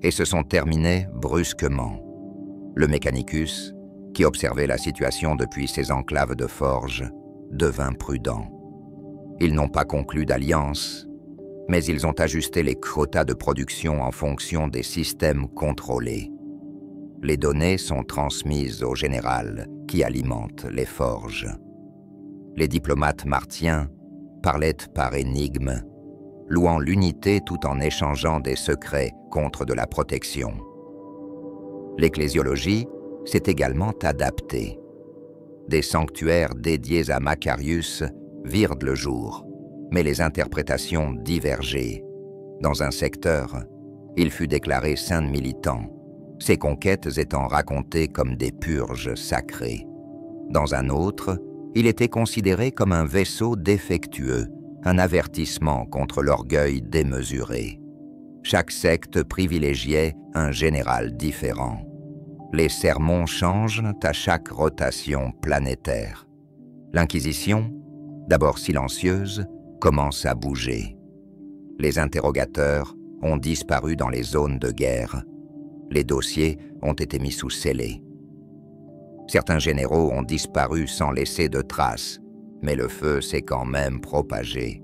et se sont terminées brusquement. Le Mechanicus, qui observait la situation depuis ses enclaves de forge, devint prudent. Ils n'ont pas conclu d'alliance, mais ils ont ajusté les quotas de production en fonction des systèmes contrôlés. Les données sont transmises au général qui alimente les forges. Les diplomates martiens parlaient par énigme, louant l'unité tout en échangeant des secrets contre de la protection. L'ecclésiologie s'est également adaptée. Des sanctuaires dédiés à Macarius virent le jour, mais les interprétations divergeaient. Dans un secteur, il fut déclaré saint militant, ses conquêtes étant racontées comme des purges sacrées. Dans un autre, il était considéré comme un vaisseau défectueux, un avertissement contre l'orgueil démesuré. Chaque secte privilégiait un général différent. Les sermons changent à chaque rotation planétaire. L'Inquisition, d'abord silencieuse, commence à bouger. Les interrogateurs ont disparu dans les zones de guerre. Les dossiers ont été mis sous scellé. Certains généraux ont disparu sans laisser de traces, mais le feu s'est quand même propagé.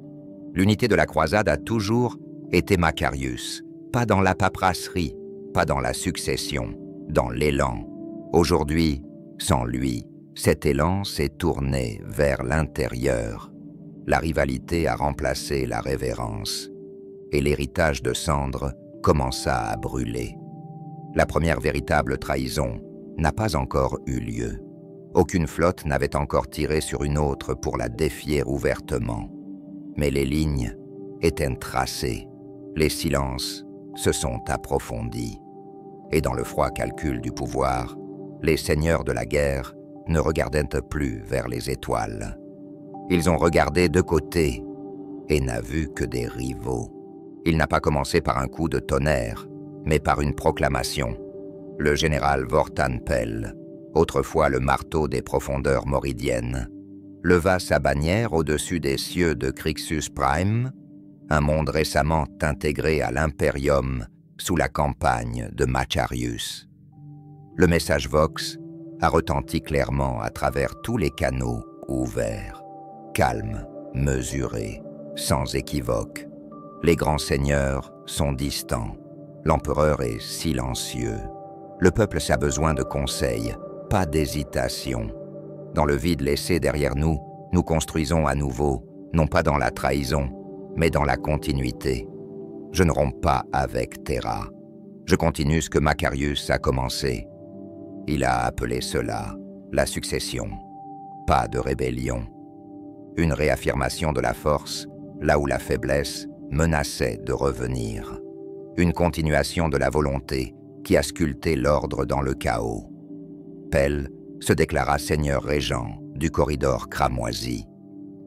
L'unité de la croisade a toujours été Macarius, pas dans la paperasserie, pas dans la succession, dans l'élan. Aujourd'hui, sans lui, cet élan s'est tourné vers l'intérieur. La rivalité a remplacé la révérence, et l'héritage de cendres commença à brûler. La première véritable trahison n'a pas encore eu lieu. Aucune flotte n'avait encore tiré sur une autre pour la défier ouvertement. Mais les lignes étaient tracées, les silences se sont approfondis. Et dans le froid calcul du pouvoir, les seigneurs de la guerre ne regardaient plus vers les étoiles. Ils ont regardé de côté et n'a vu que des rivaux. Il n'a pas commencé par un coup de tonnerre, mais par une proclamation. Le général Vortan Pell, autrefois le marteau des profondeurs moridiennes, leva sa bannière au-dessus des cieux de Crixus Prime, un monde récemment intégré à l'Imperium sous la campagne de Macarius. Le message Vox a retenti clairement à travers tous les canaux ouverts, calme, mesuré, sans équivoque. Les grands seigneurs sont distants, l'empereur est silencieux. Le peuple a besoin de conseils, pas d'hésitation. Dans le vide laissé derrière nous, nous construisons à nouveau, non pas dans la trahison, mais dans la continuité. Je ne romps pas avec Terra. Je continue ce que Macarius a commencé. Il a appelé cela la succession. Pas de rébellion. Une réaffirmation de la force, là où la faiblesse menaçait de revenir. Une continuation de la volonté qui a sculpté l'ordre dans le chaos. Pell se déclara seigneur régent du corridor cramoisi,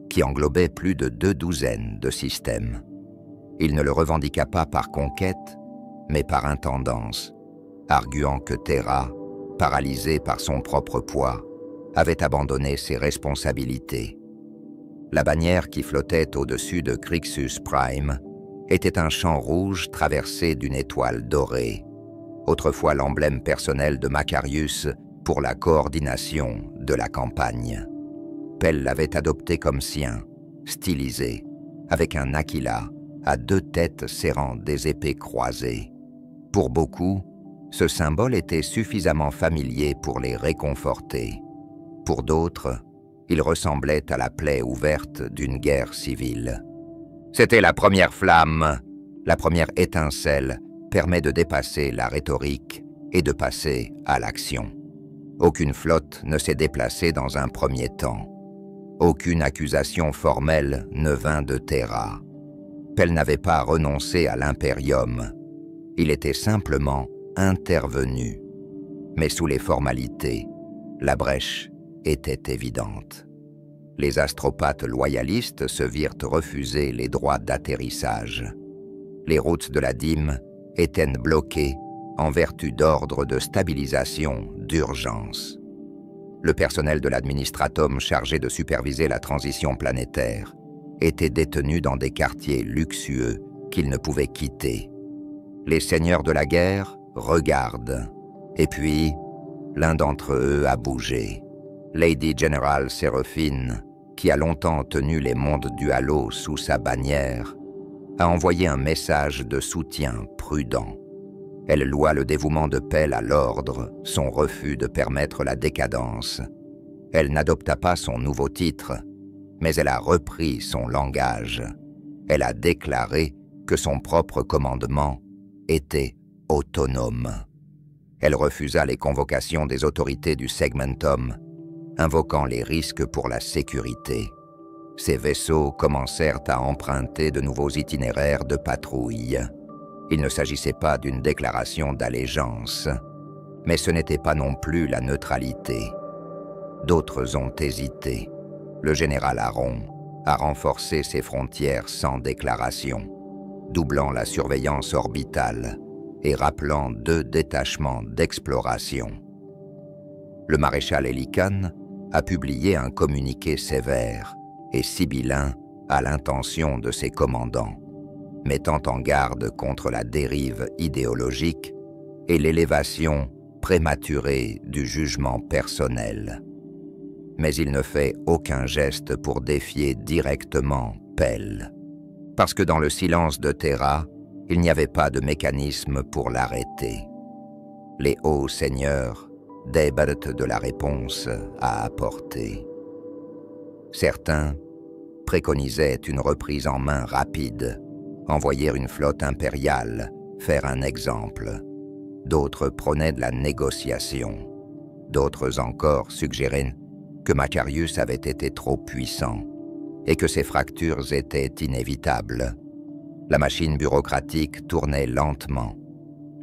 qui englobait plus de 12 de systèmes. Il ne le revendiqua pas par conquête, mais par intendance, arguant que Terra, paralysée par son propre poids, avait abandonné ses responsabilités. La bannière qui flottait au-dessus de Crixus Prime était un champ rouge traversé d'une étoile dorée. autrefois l'emblème personnel de Macarius pour la coordination de la campagne. Pell l'avait adopté comme sien, stylisé, avec un aquila à 2 têtes serrant des épées croisées. Pour beaucoup, ce symbole était suffisamment familier pour les réconforter. Pour d'autres, il ressemblait à la plaie ouverte d'une guerre civile. C'était la première flamme, la première étincelle permet de dépasser la rhétorique et de passer à l'action. Aucune flotte ne s'est déplacée dans un premier temps. Aucune accusation formelle ne vint de Terra. Pell n'avait pas renoncé à l'impérium. Il était simplement intervenu. Mais sous les formalités, la brèche était évidente. Les astropathes loyalistes se virent refuser les droits d'atterrissage. Les routes de la dîme étaient bloquées en vertu d'ordres de stabilisation d'urgence. Le personnel de l'administratum chargé de superviser la transition planétaire était détenu dans des quartiers luxueux qu'ils ne pouvaient quitter. Les seigneurs de la guerre regardent, et puis l'un d'entre eux a bougé. Lady General Séraphine, qui a longtemps tenu les mondes du Halo sous sa bannière, a envoyé un message de soutien prudent. Elle loua le dévouement de Pell à l'ordre, son refus de permettre la décadence. Elle n'adopta pas son nouveau titre, mais elle a repris son langage. Elle a déclaré que son propre commandement était autonome. Elle refusa les convocations des autorités du Segmentum, invoquant les risques pour la sécurité. Ces vaisseaux commencèrent à emprunter de nouveaux itinéraires de patrouille. Il ne s'agissait pas d'une déclaration d'allégeance, mais ce n'était pas non plus la neutralité. D'autres ont hésité. Le général Aron a renforcé ses frontières sans déclaration, doublant la surveillance orbitale et rappelant 2 détachements d'exploration. Le maréchal Helican a publié un communiqué sévère et sibyllin à l'intention de ses commandants, mettant en garde contre la dérive idéologique et l'élévation prématurée du jugement personnel. Mais il ne fait aucun geste pour défier directement Pell, parce que dans le silence de Terra, il n'y avait pas de mécanisme pour l'arrêter. Les hauts seigneurs débattent de la réponse à apporter. Certains préconisaient une reprise en main rapide, envoyer une flotte impériale, faire un exemple. D'autres prônaient de la négociation. D'autres encore suggéraient que Macarius avait été trop puissant et que ces fractures étaient inévitables. La machine bureaucratique tournait lentement,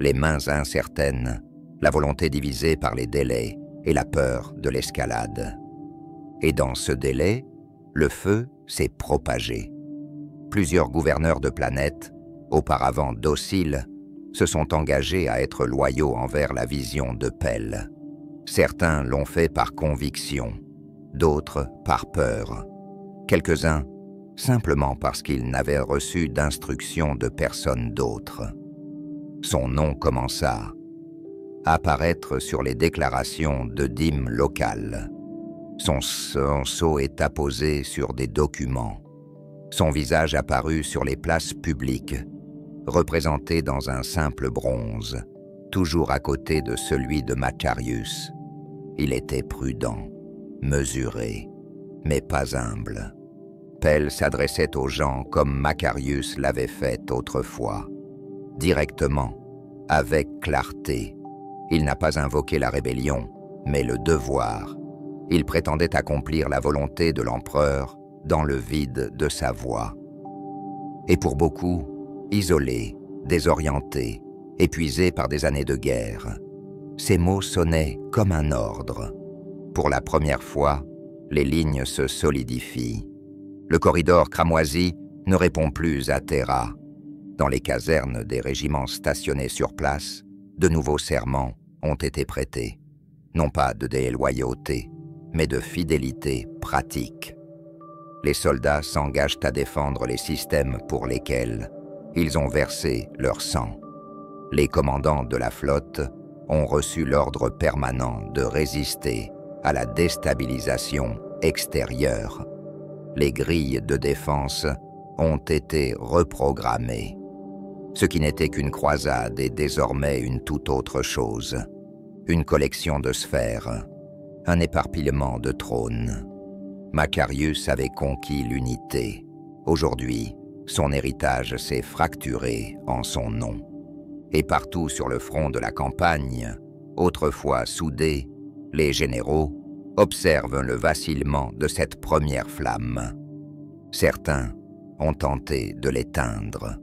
les mains incertaines, la volonté divisée par les délais et la peur de l'escalade. Et dans ce délai, le feu s'est propagé. Plusieurs gouverneurs de planètes, auparavant dociles, se sont engagés à être loyaux envers la vision de Pell. Certains l'ont fait par conviction, d'autres par peur, quelques-uns simplement parce qu'ils n'avaient reçu d'instructions de personne d'autre. Son nom commença à apparaître sur les déclarations de dîmes locales. Son sceau est apposé sur des documents. Son visage apparut sur les places publiques, représenté dans un simple bronze, toujours à côté de celui de Macarius. Il était prudent, mesuré, mais pas humble. Pell s'adressait aux gens comme Macarius l'avait fait autrefois, directement, avec clarté. Il n'a pas invoqué la rébellion, mais le devoir. Il prétendait accomplir la volonté de l'empereur dans le vide de sa voix. Et pour beaucoup, isolé, désorienté, épuisé par des années de guerre, ces mots sonnaient comme un ordre. Pour la première fois, les lignes se solidifient. Le corridor cramoisi ne répond plus à Terra. Dans les casernes des régiments stationnés sur place, de nouveaux serments ont été prêtés. Non pas de déloyauté, mais de fidélité pratique. Les soldats s'engagent à défendre les systèmes pour lesquels ils ont versé leur sang. Les commandants de la flotte ont reçu l'ordre permanent de résister à la déstabilisation extérieure. Les grilles de défense ont été reprogrammées. Ce qui n'était qu'une croisade est désormais une toute autre chose. Une collection de sphères, un éparpillement de trônes. Macarius avait conquis l'unité. Aujourd'hui, son héritage s'est fracturé en son nom. Et partout sur le front de la campagne, autrefois soudés, les généraux observent le vacillement de cette première flamme. Certains ont tenté de l'éteindre.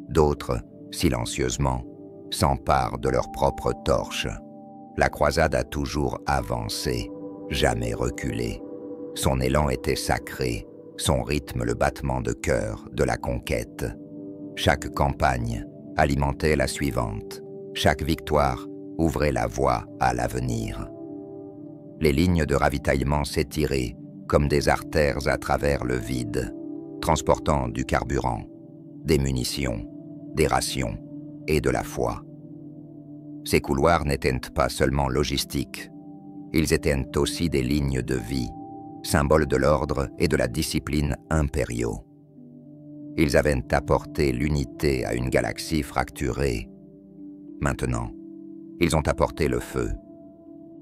D'autres, silencieusement, s'emparent de leurs propres torches. La croisade a toujours avancé, jamais reculé. Son élan était sacré, son rythme le battement de cœur de la conquête. Chaque campagne alimentait la suivante. Chaque victoire ouvrait la voie à l'avenir. Les lignes de ravitaillement s'étiraient comme des artères à travers le vide, transportant du carburant, des munitions, des rations et de la foi. Ces couloirs n'étaient pas seulement logistiques, ils étaient aussi des lignes de vie, symboles de l'ordre et de la discipline impériaux. Ils avaient apporté l'unité à une galaxie fracturée. Maintenant, ils ont apporté le feu.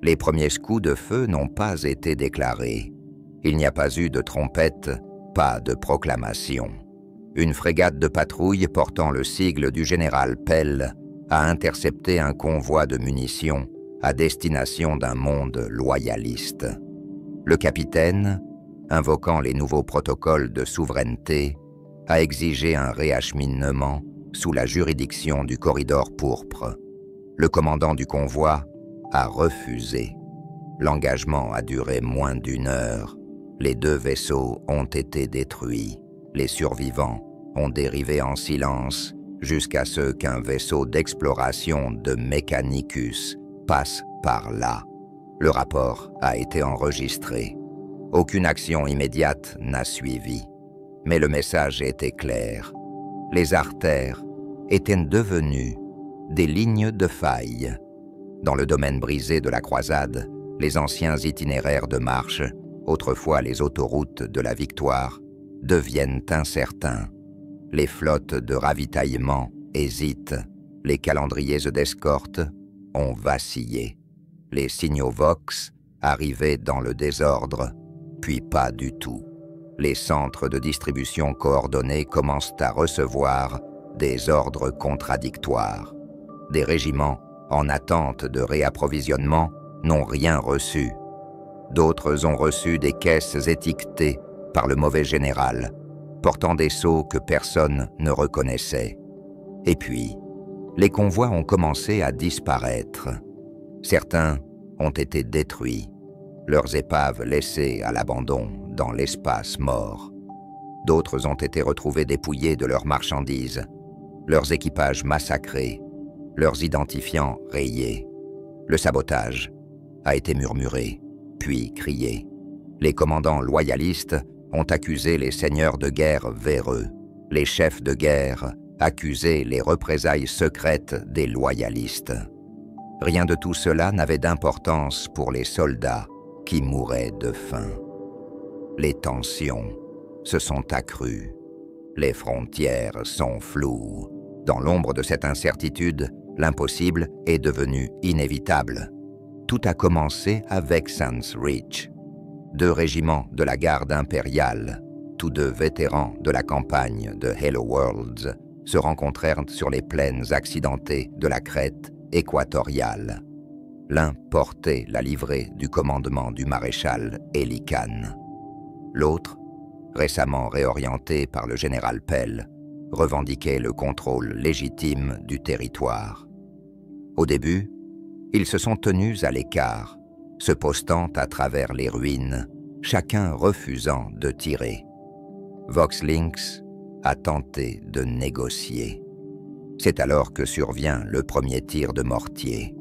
Les premiers coups de feu n'ont pas été déclarés. Il n'y a pas eu de trompette, pas de proclamation. Une frégate de patrouille portant le sigle du général Pell a intercepté un convoi de munitions à destination d'un monde loyaliste. Le capitaine, invoquant les nouveaux protocoles de souveraineté, a exigé un réacheminement sous la juridiction du corridor pourpre. Le commandant du convoi a refusé. L'engagement a duré moins d'1 heure. Les 2 vaisseaux ont été détruits. Les survivants ont dérivé en silence jusqu'à ce qu'un vaisseau d'exploration de Mechanicus passe par là. Le rapport a été enregistré. Aucune action immédiate n'a suivi. Mais le message était clair. Les artères étaient devenues des lignes de faille. Dans le domaine brisé de la croisade, les anciens itinéraires de marche, autrefois les autoroutes de la victoire, deviennent incertains. Les flottes de ravitaillement hésitent. Les calendriers d'escorte ont vacillé. Les signaux Vox arrivaient dans le désordre, puis pas du tout. Les centres de distribution coordonnés commencent à recevoir des ordres contradictoires. Des régiments en attente de réapprovisionnement n'ont rien reçu. D'autres ont reçu des caisses étiquetées par le mauvais général, portant des sceaux que personne ne reconnaissait. Et puis, les convois ont commencé à disparaître. Certains ont été détruits, leurs épaves laissées à l'abandon dans l'espace mort. D'autres ont été retrouvés dépouillés de leurs marchandises, leurs équipages massacrés, leurs identifiants rayés. Le sabotage a été murmuré, puis crié. Les commandants loyalistes ont accusé les seigneurs de guerre véreux. Les chefs de guerre accusaient les représailles secrètes des loyalistes. Rien de tout cela n'avait d'importance pour les soldats qui mouraient de faim. Les tensions se sont accrues. Les frontières sont floues. Dans l'ombre de cette incertitude, l'impossible est devenu inévitable. Tout a commencé avec Sans Ridge. 2 régiments de la garde impériale, tous 2 vétérans de la campagne de Hello Worlds, se rencontrèrent sur les plaines accidentées de la crête équatoriale. L'un portait la livrée du commandement du maréchal Helican. L'autre, récemment réorienté par le général Pell, revendiquait le contrôle légitime du territoire. Au début, ils se sont tenus à l'écart, se postant à travers les ruines, chacun refusant de tirer. Vox-Lynx a tenté de négocier. C'est alors que survient le premier tir de mortier.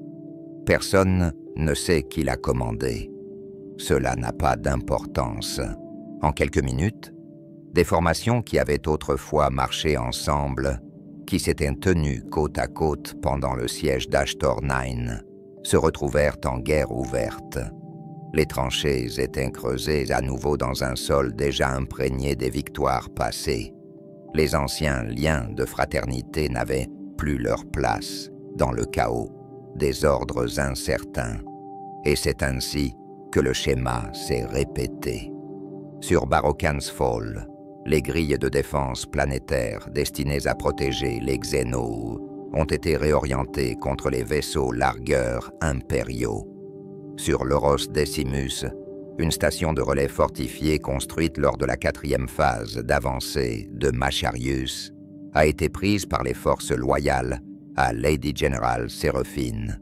Personne ne sait qui l'a commandé. Cela n'a pas d'importance. En quelques minutes, des formations qui avaient autrefois marché ensemble qui s'étaient tenus côte à côte pendant le siège d'Ashtor 9, se retrouvèrent en guerre ouverte. Les tranchées étaient creusées à nouveau dans un sol déjà imprégné des victoires passées. Les anciens liens de fraternité n'avaient plus leur place dans le chaos des ordres incertains. Et c'est ainsi que le schéma s'est répété. Sur Barrocan's Fall, les grilles de défense planétaires destinées à protéger les Xénos ont été réorientées contre les vaisseaux largueurs impériaux. Sur l'Euros Decimus, une station de relais fortifiée construite lors de la 4e phase d'avancée de Macharius a été prise par les forces loyales à Lady General Séraphine.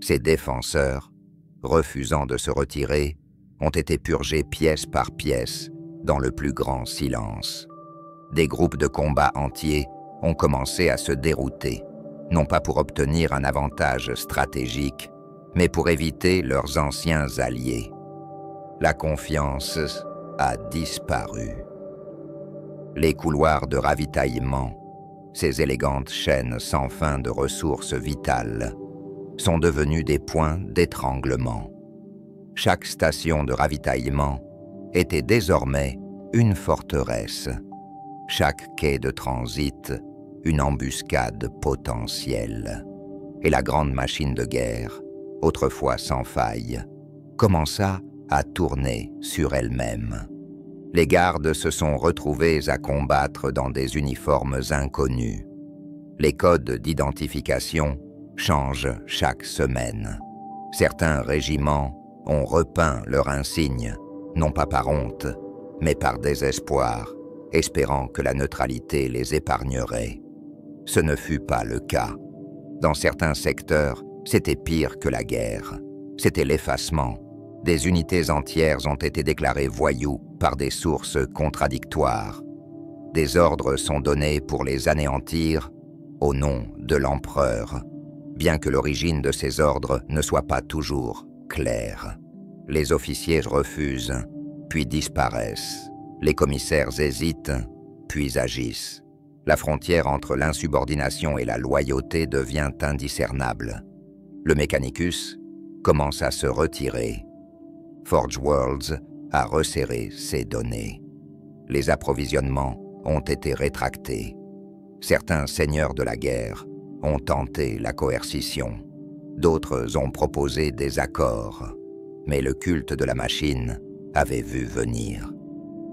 Ses défenseurs, refusant de se retirer, ont été purgés pièce par pièce dans le plus grand silence. Des groupes de combat entiers ont commencé à se dérouter, non pas pour obtenir un avantage stratégique, mais pour éviter leurs anciens alliés. La confiance a disparu. Les couloirs de ravitaillement, ces élégantes chaînes sans fin de ressources vitales, sont devenus des points d'étranglement. Chaque station de ravitaillement était désormais une forteresse. Chaque quai de transit, une embuscade potentielle. Et la grande machine de guerre, autrefois sans faille, commença à tourner sur elle-même. Les gardes se sont retrouvés à combattre dans des uniformes inconnus. Les codes d'identification changent chaque semaine. Certains régiments ont repeint leur insigne, non pas par honte, mais par désespoir, espérant que la neutralité les épargnerait. Ce ne fut pas le cas. Dans certains secteurs, c'était pire que la guerre. C'était l'effacement. Des unités entières ont été déclarées voyous par des sources contradictoires. Des ordres sont donnés pour les anéantir au nom de l'empereur, bien que l'origine de ces ordres ne soit pas toujours claire. Les officiers refusent, puis disparaissent. Les commissaires hésitent, puis agissent. La frontière entre l'insubordination et la loyauté devient indiscernable. Le Mechanicus commence à se retirer. Forge Worlds a resserré ses données. Les approvisionnements ont été rétractés. Certains seigneurs de la guerre ont tenté la coercition. D'autres ont proposé des accords. Mais le culte de la machine avait vu venir.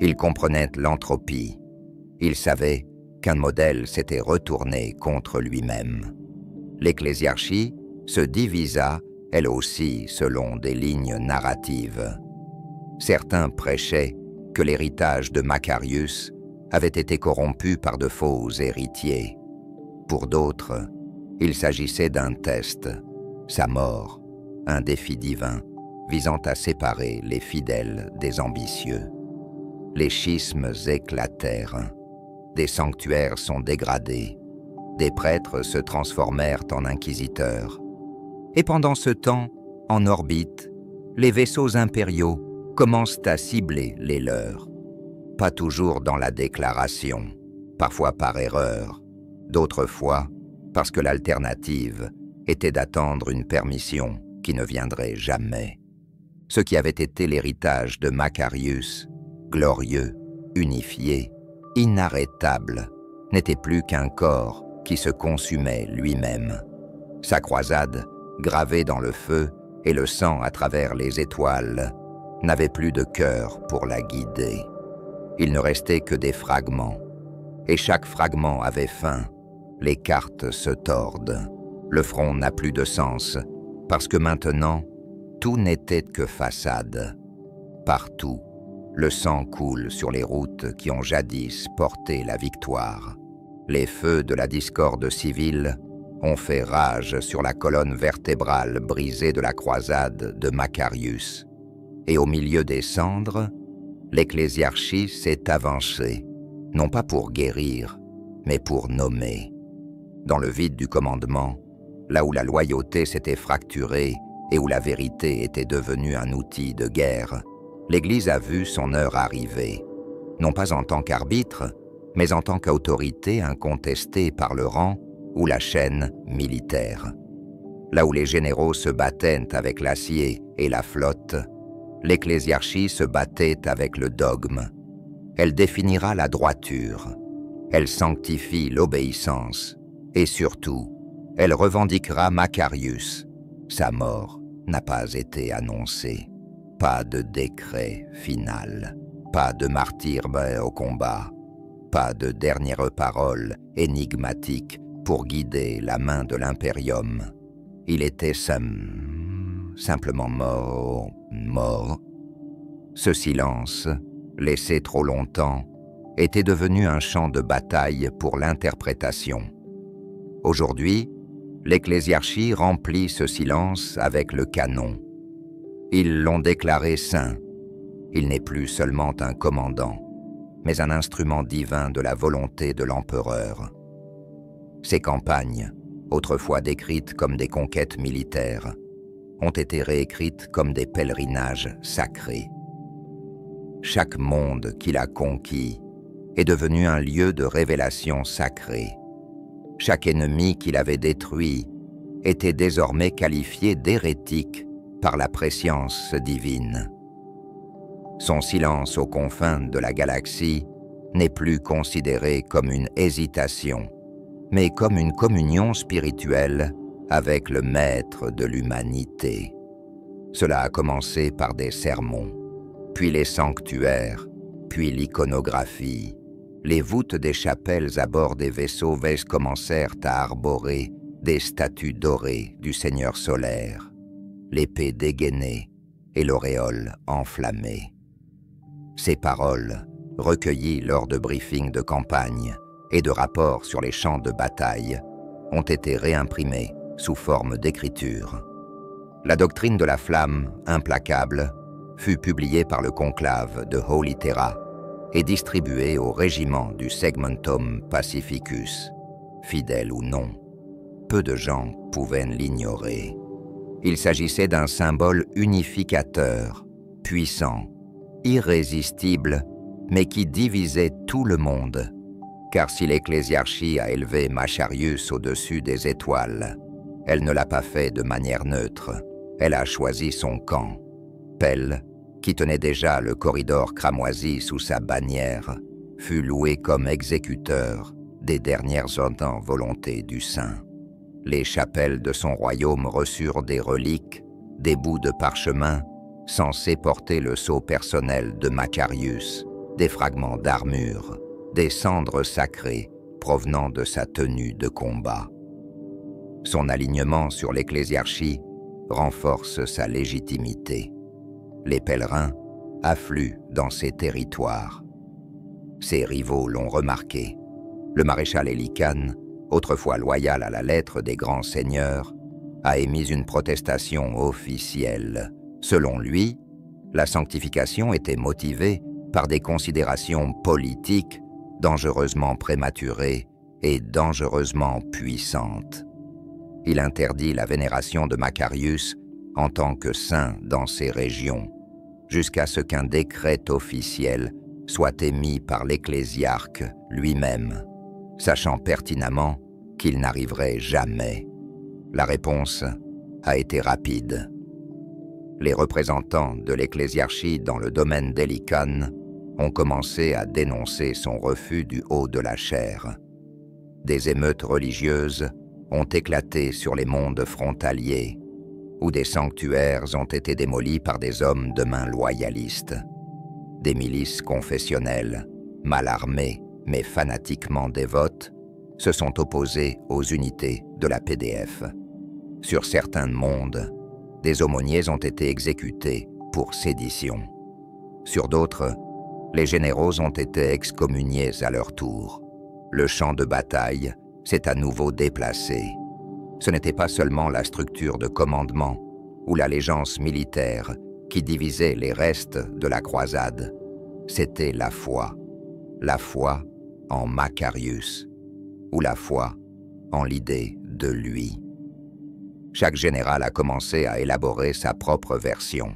Il comprenait l'entropie. Il savait qu'un modèle s'était retourné contre lui-même. L'ecclésiarchie se divisa, elle aussi, selon des lignes narratives. Certains prêchaient que l'héritage de Macarius avait été corrompu par de faux héritiers. Pour d'autres, il s'agissait d'un test, sa mort, un défi divin visant à séparer les fidèles des ambitieux. Les schismes éclatèrent. Des sanctuaires sont dégradés. Des prêtres se transformèrent en inquisiteurs. Et pendant ce temps, en orbite, les vaisseaux impériaux commencent à cibler les leurs. Pas toujours dans la déclaration, parfois par erreur, d'autres fois parce que l'alternative était d'attendre une permission qui ne viendrait jamais. Ce qui avait été l'héritage de Macarius, glorieux, unifié, inarrêtable, n'était plus qu'un corps qui se consumait lui-même. Sa croisade, gravée dans le feu et le sang à travers les étoiles, n'avait plus de cœur pour la guider. Il ne restait que des fragments, et chaque fragment avait fin. Les cartes se tordent. Le front n'a plus de sens, parce que maintenant, tout n'était que façade. Partout, le sang coule sur les routes qui ont jadis porté la victoire. Les feux de la discorde civile ont fait rage sur la colonne vertébrale brisée de la croisade de Macarius. Et au milieu des cendres, l'ecclésiarchie s'est avancée, non pas pour guérir, mais pour nommer. Dans le vide du commandement, là où la loyauté s'était fracturée et où la vérité était devenue un outil de guerre, l'Église a vu son heure arriver, non pas en tant qu'arbitre, mais en tant qu'autorité incontestée par le rang ou la chaîne militaire. Là où les généraux se battaient avec l'acier et la flotte, l'ecclésiarchie se battait avec le dogme. Elle définira la droiture, elle sanctifie l'obéissance, et surtout, elle revendiquera Macarius. Sa mort n'a pas été annoncée. Pas de décret final, pas de martyre au combat, pas de dernière parole énigmatique pour guider la main de l'impérium. Il était simplement mort. Ce silence, laissé trop longtemps, était devenu un champ de bataille pour l'interprétation. Aujourd'hui, l'ecclésiarchie remplit ce silence avec le canon. Ils l'ont déclaré saint. Il n'est plus seulement un commandant, mais un instrument divin de la volonté de l'empereur. Ces campagnes, autrefois décrites comme des conquêtes militaires, ont été réécrites comme des pèlerinages sacrés. Chaque monde qu'il a conquis est devenu un lieu de révélation sacrée. Chaque ennemi qu'il avait détruit était désormais qualifié d'hérétique par la prescience divine. Son silence aux confins de la galaxie n'est plus considéré comme une hésitation, mais comme une communion spirituelle avec le Maître de l'humanité. Cela a commencé par des sermons, puis les sanctuaires, puis l'iconographie. Les voûtes des chapelles à bord des vaisseaux commencèrent à arborer des statues dorées du Seigneur solaire, l'épée dégainée et l'auréole enflammée. Ces paroles, recueillies lors de briefings de campagne et de rapports sur les champs de bataille, ont été réimprimées sous forme d'écriture. La doctrine de la flamme implacable fut publiée par le conclave de Holy Terra et distribuée au régiment du Segmentum Pacificus, fidèle ou non. Peu de gens pouvaient l'ignorer. Il s'agissait d'un symbole unificateur, puissant, irrésistible, mais qui divisait tout le monde. Car si l'ecclésiarchie a élevé Macarius au-dessus des étoiles, elle ne l'a pas fait de manière neutre. Elle a choisi son camp. Pell, qui tenait déjà le corridor cramoisi sous sa bannière, fut loué comme exécuteur des dernières volontés du Saint. Les chapelles de son royaume reçurent des reliques, des bouts de parchemin, censés porter le sceau personnel de Macarius, des fragments d'armure, des cendres sacrées provenant de sa tenue de combat. Son alignement sur l'ecclésiarchie renforce sa légitimité. Les pèlerins affluent dans ces territoires. Ses rivaux l'ont remarqué. Le maréchal Hélicane, autrefois loyal à la lettre des grands seigneurs, a émis une protestation officielle. Selon lui, la sanctification était motivée par des considérations politiques dangereusement prématurées et dangereusement puissantes. Il interdit la vénération de Macarius en tant que saint dans ces régions, jusqu'à ce qu'un décret officiel soit émis par l'ecclésiarque lui-même, sachant pertinemment qu'il n'arriverait jamais. La réponse a été rapide. Les représentants de l'ecclésiarchie dans le domaine d'Hélicane ont commencé à dénoncer son refus du haut de la chaire. Des émeutes religieuses ont éclaté sur les mondes frontaliers, où des sanctuaires ont été démolis par des hommes de main loyalistes. Des milices confessionnelles, mal armées mais fanatiquement dévotes, se sont opposées aux unités de la PDF. Sur certains mondes, des aumôniers ont été exécutés pour sédition. Sur d'autres, les généraux ont été excommuniés à leur tour. Le champ de bataille s'est à nouveau déplacé. Ce n'était pas seulement la structure de commandement ou l'allégeance militaire qui divisait les restes de la croisade. C'était la foi en Macarius, ou la foi en l'idée de lui. Chaque général a commencé à élaborer sa propre version.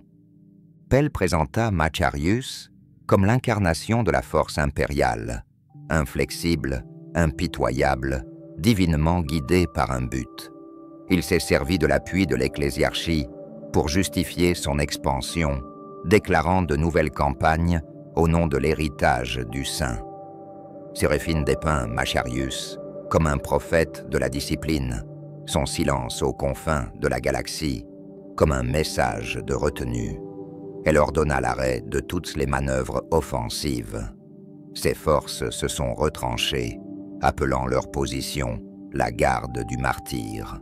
Pell présenta Macarius comme l'incarnation de la force impériale, inflexible, impitoyable, divinement guidé par un but. Il s'est servi de l'appui de l'ecclésiarchie pour justifier son expansion, déclarant de nouvelles campagnes au nom de l'héritage du saint. Séréphine dépeint Macharius comme un prophète de la discipline, son silence aux confins de la galaxie comme un message de retenue. Elle ordonna l'arrêt de toutes les manœuvres offensives. Ses forces se sont retranchées, appelant leur position la garde du martyr,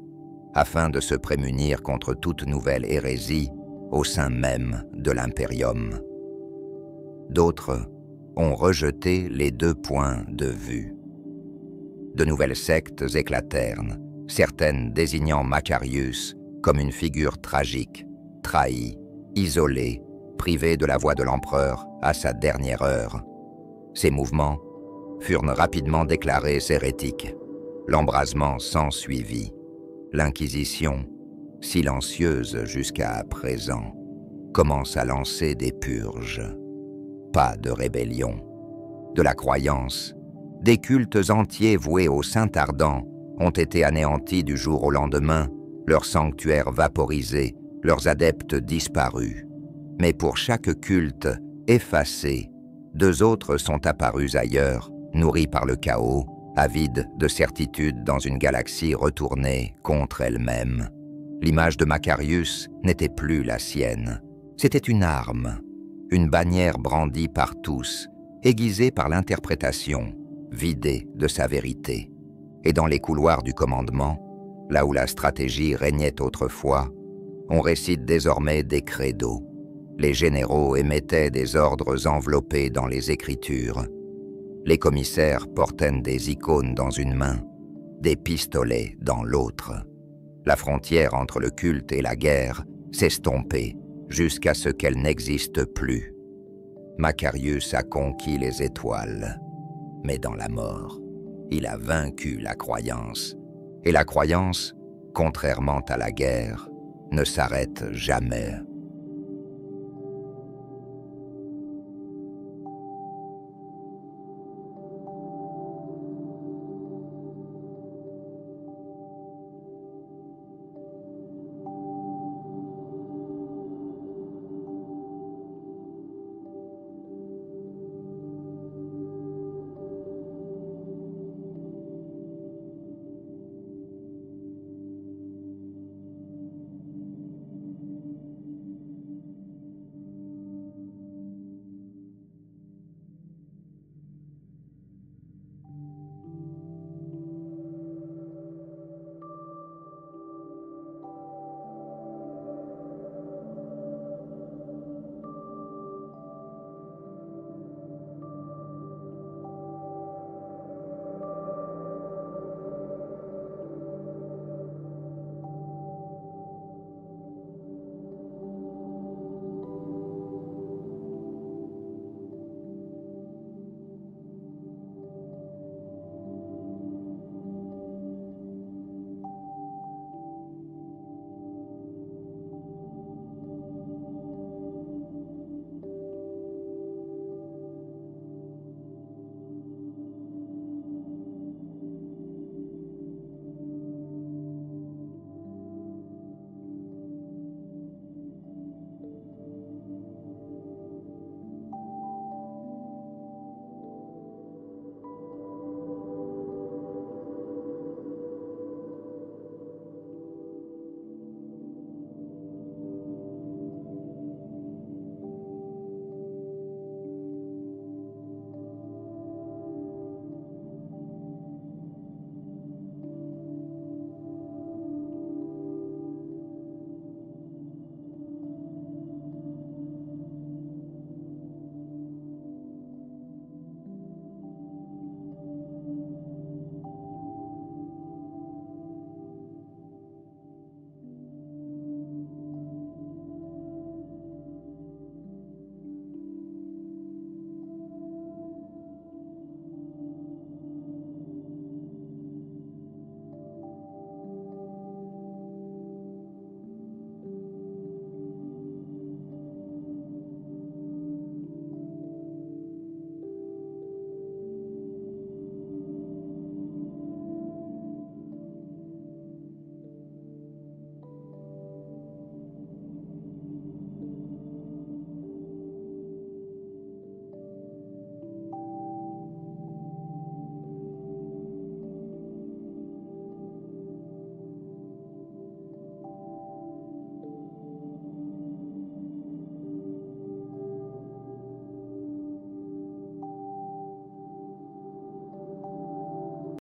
afin de se prémunir contre toute nouvelle hérésie au sein même de l'impérium. D'autres ont rejeté les deux points de vue. De nouvelles sectes éclatèrent, certaines désignant Macharius comme une figure tragique, trahie, isolée, privée de la voix de l'empereur à sa dernière heure. Ces mouvements furent rapidement déclarés hérétiques. L'embrasement s'ensuivit. L'Inquisition, silencieuse jusqu'à présent, commence à lancer des purges. Pas de rébellion. De la croyance, des cultes entiers voués au Saint Ardent ont été anéantis du jour au lendemain, leurs sanctuaires vaporisés, leurs adeptes disparus. Mais pour chaque culte effacé, deux autres sont apparus ailleurs, nourris par le chaos, avides de certitude dans une galaxie retournée contre elle-même. L'image de Macharius n'était plus la sienne. C'était une arme, une bannière brandie par tous, aiguisée par l'interprétation, vidée de sa vérité. Et dans les couloirs du commandement, là où la stratégie régnait autrefois, on récite désormais des credos. Les généraux émettaient des ordres enveloppés dans les Écritures. Les commissaires portaient des icônes dans une main, des pistolets dans l'autre. La frontière entre le culte et la guerre s'estompait jusqu'à ce qu'elle n'existe plus. Macharius a conquis les étoiles, mais dans la mort, il a vaincu la croyance. Et la croyance, contrairement à la guerre, ne s'arrête jamais.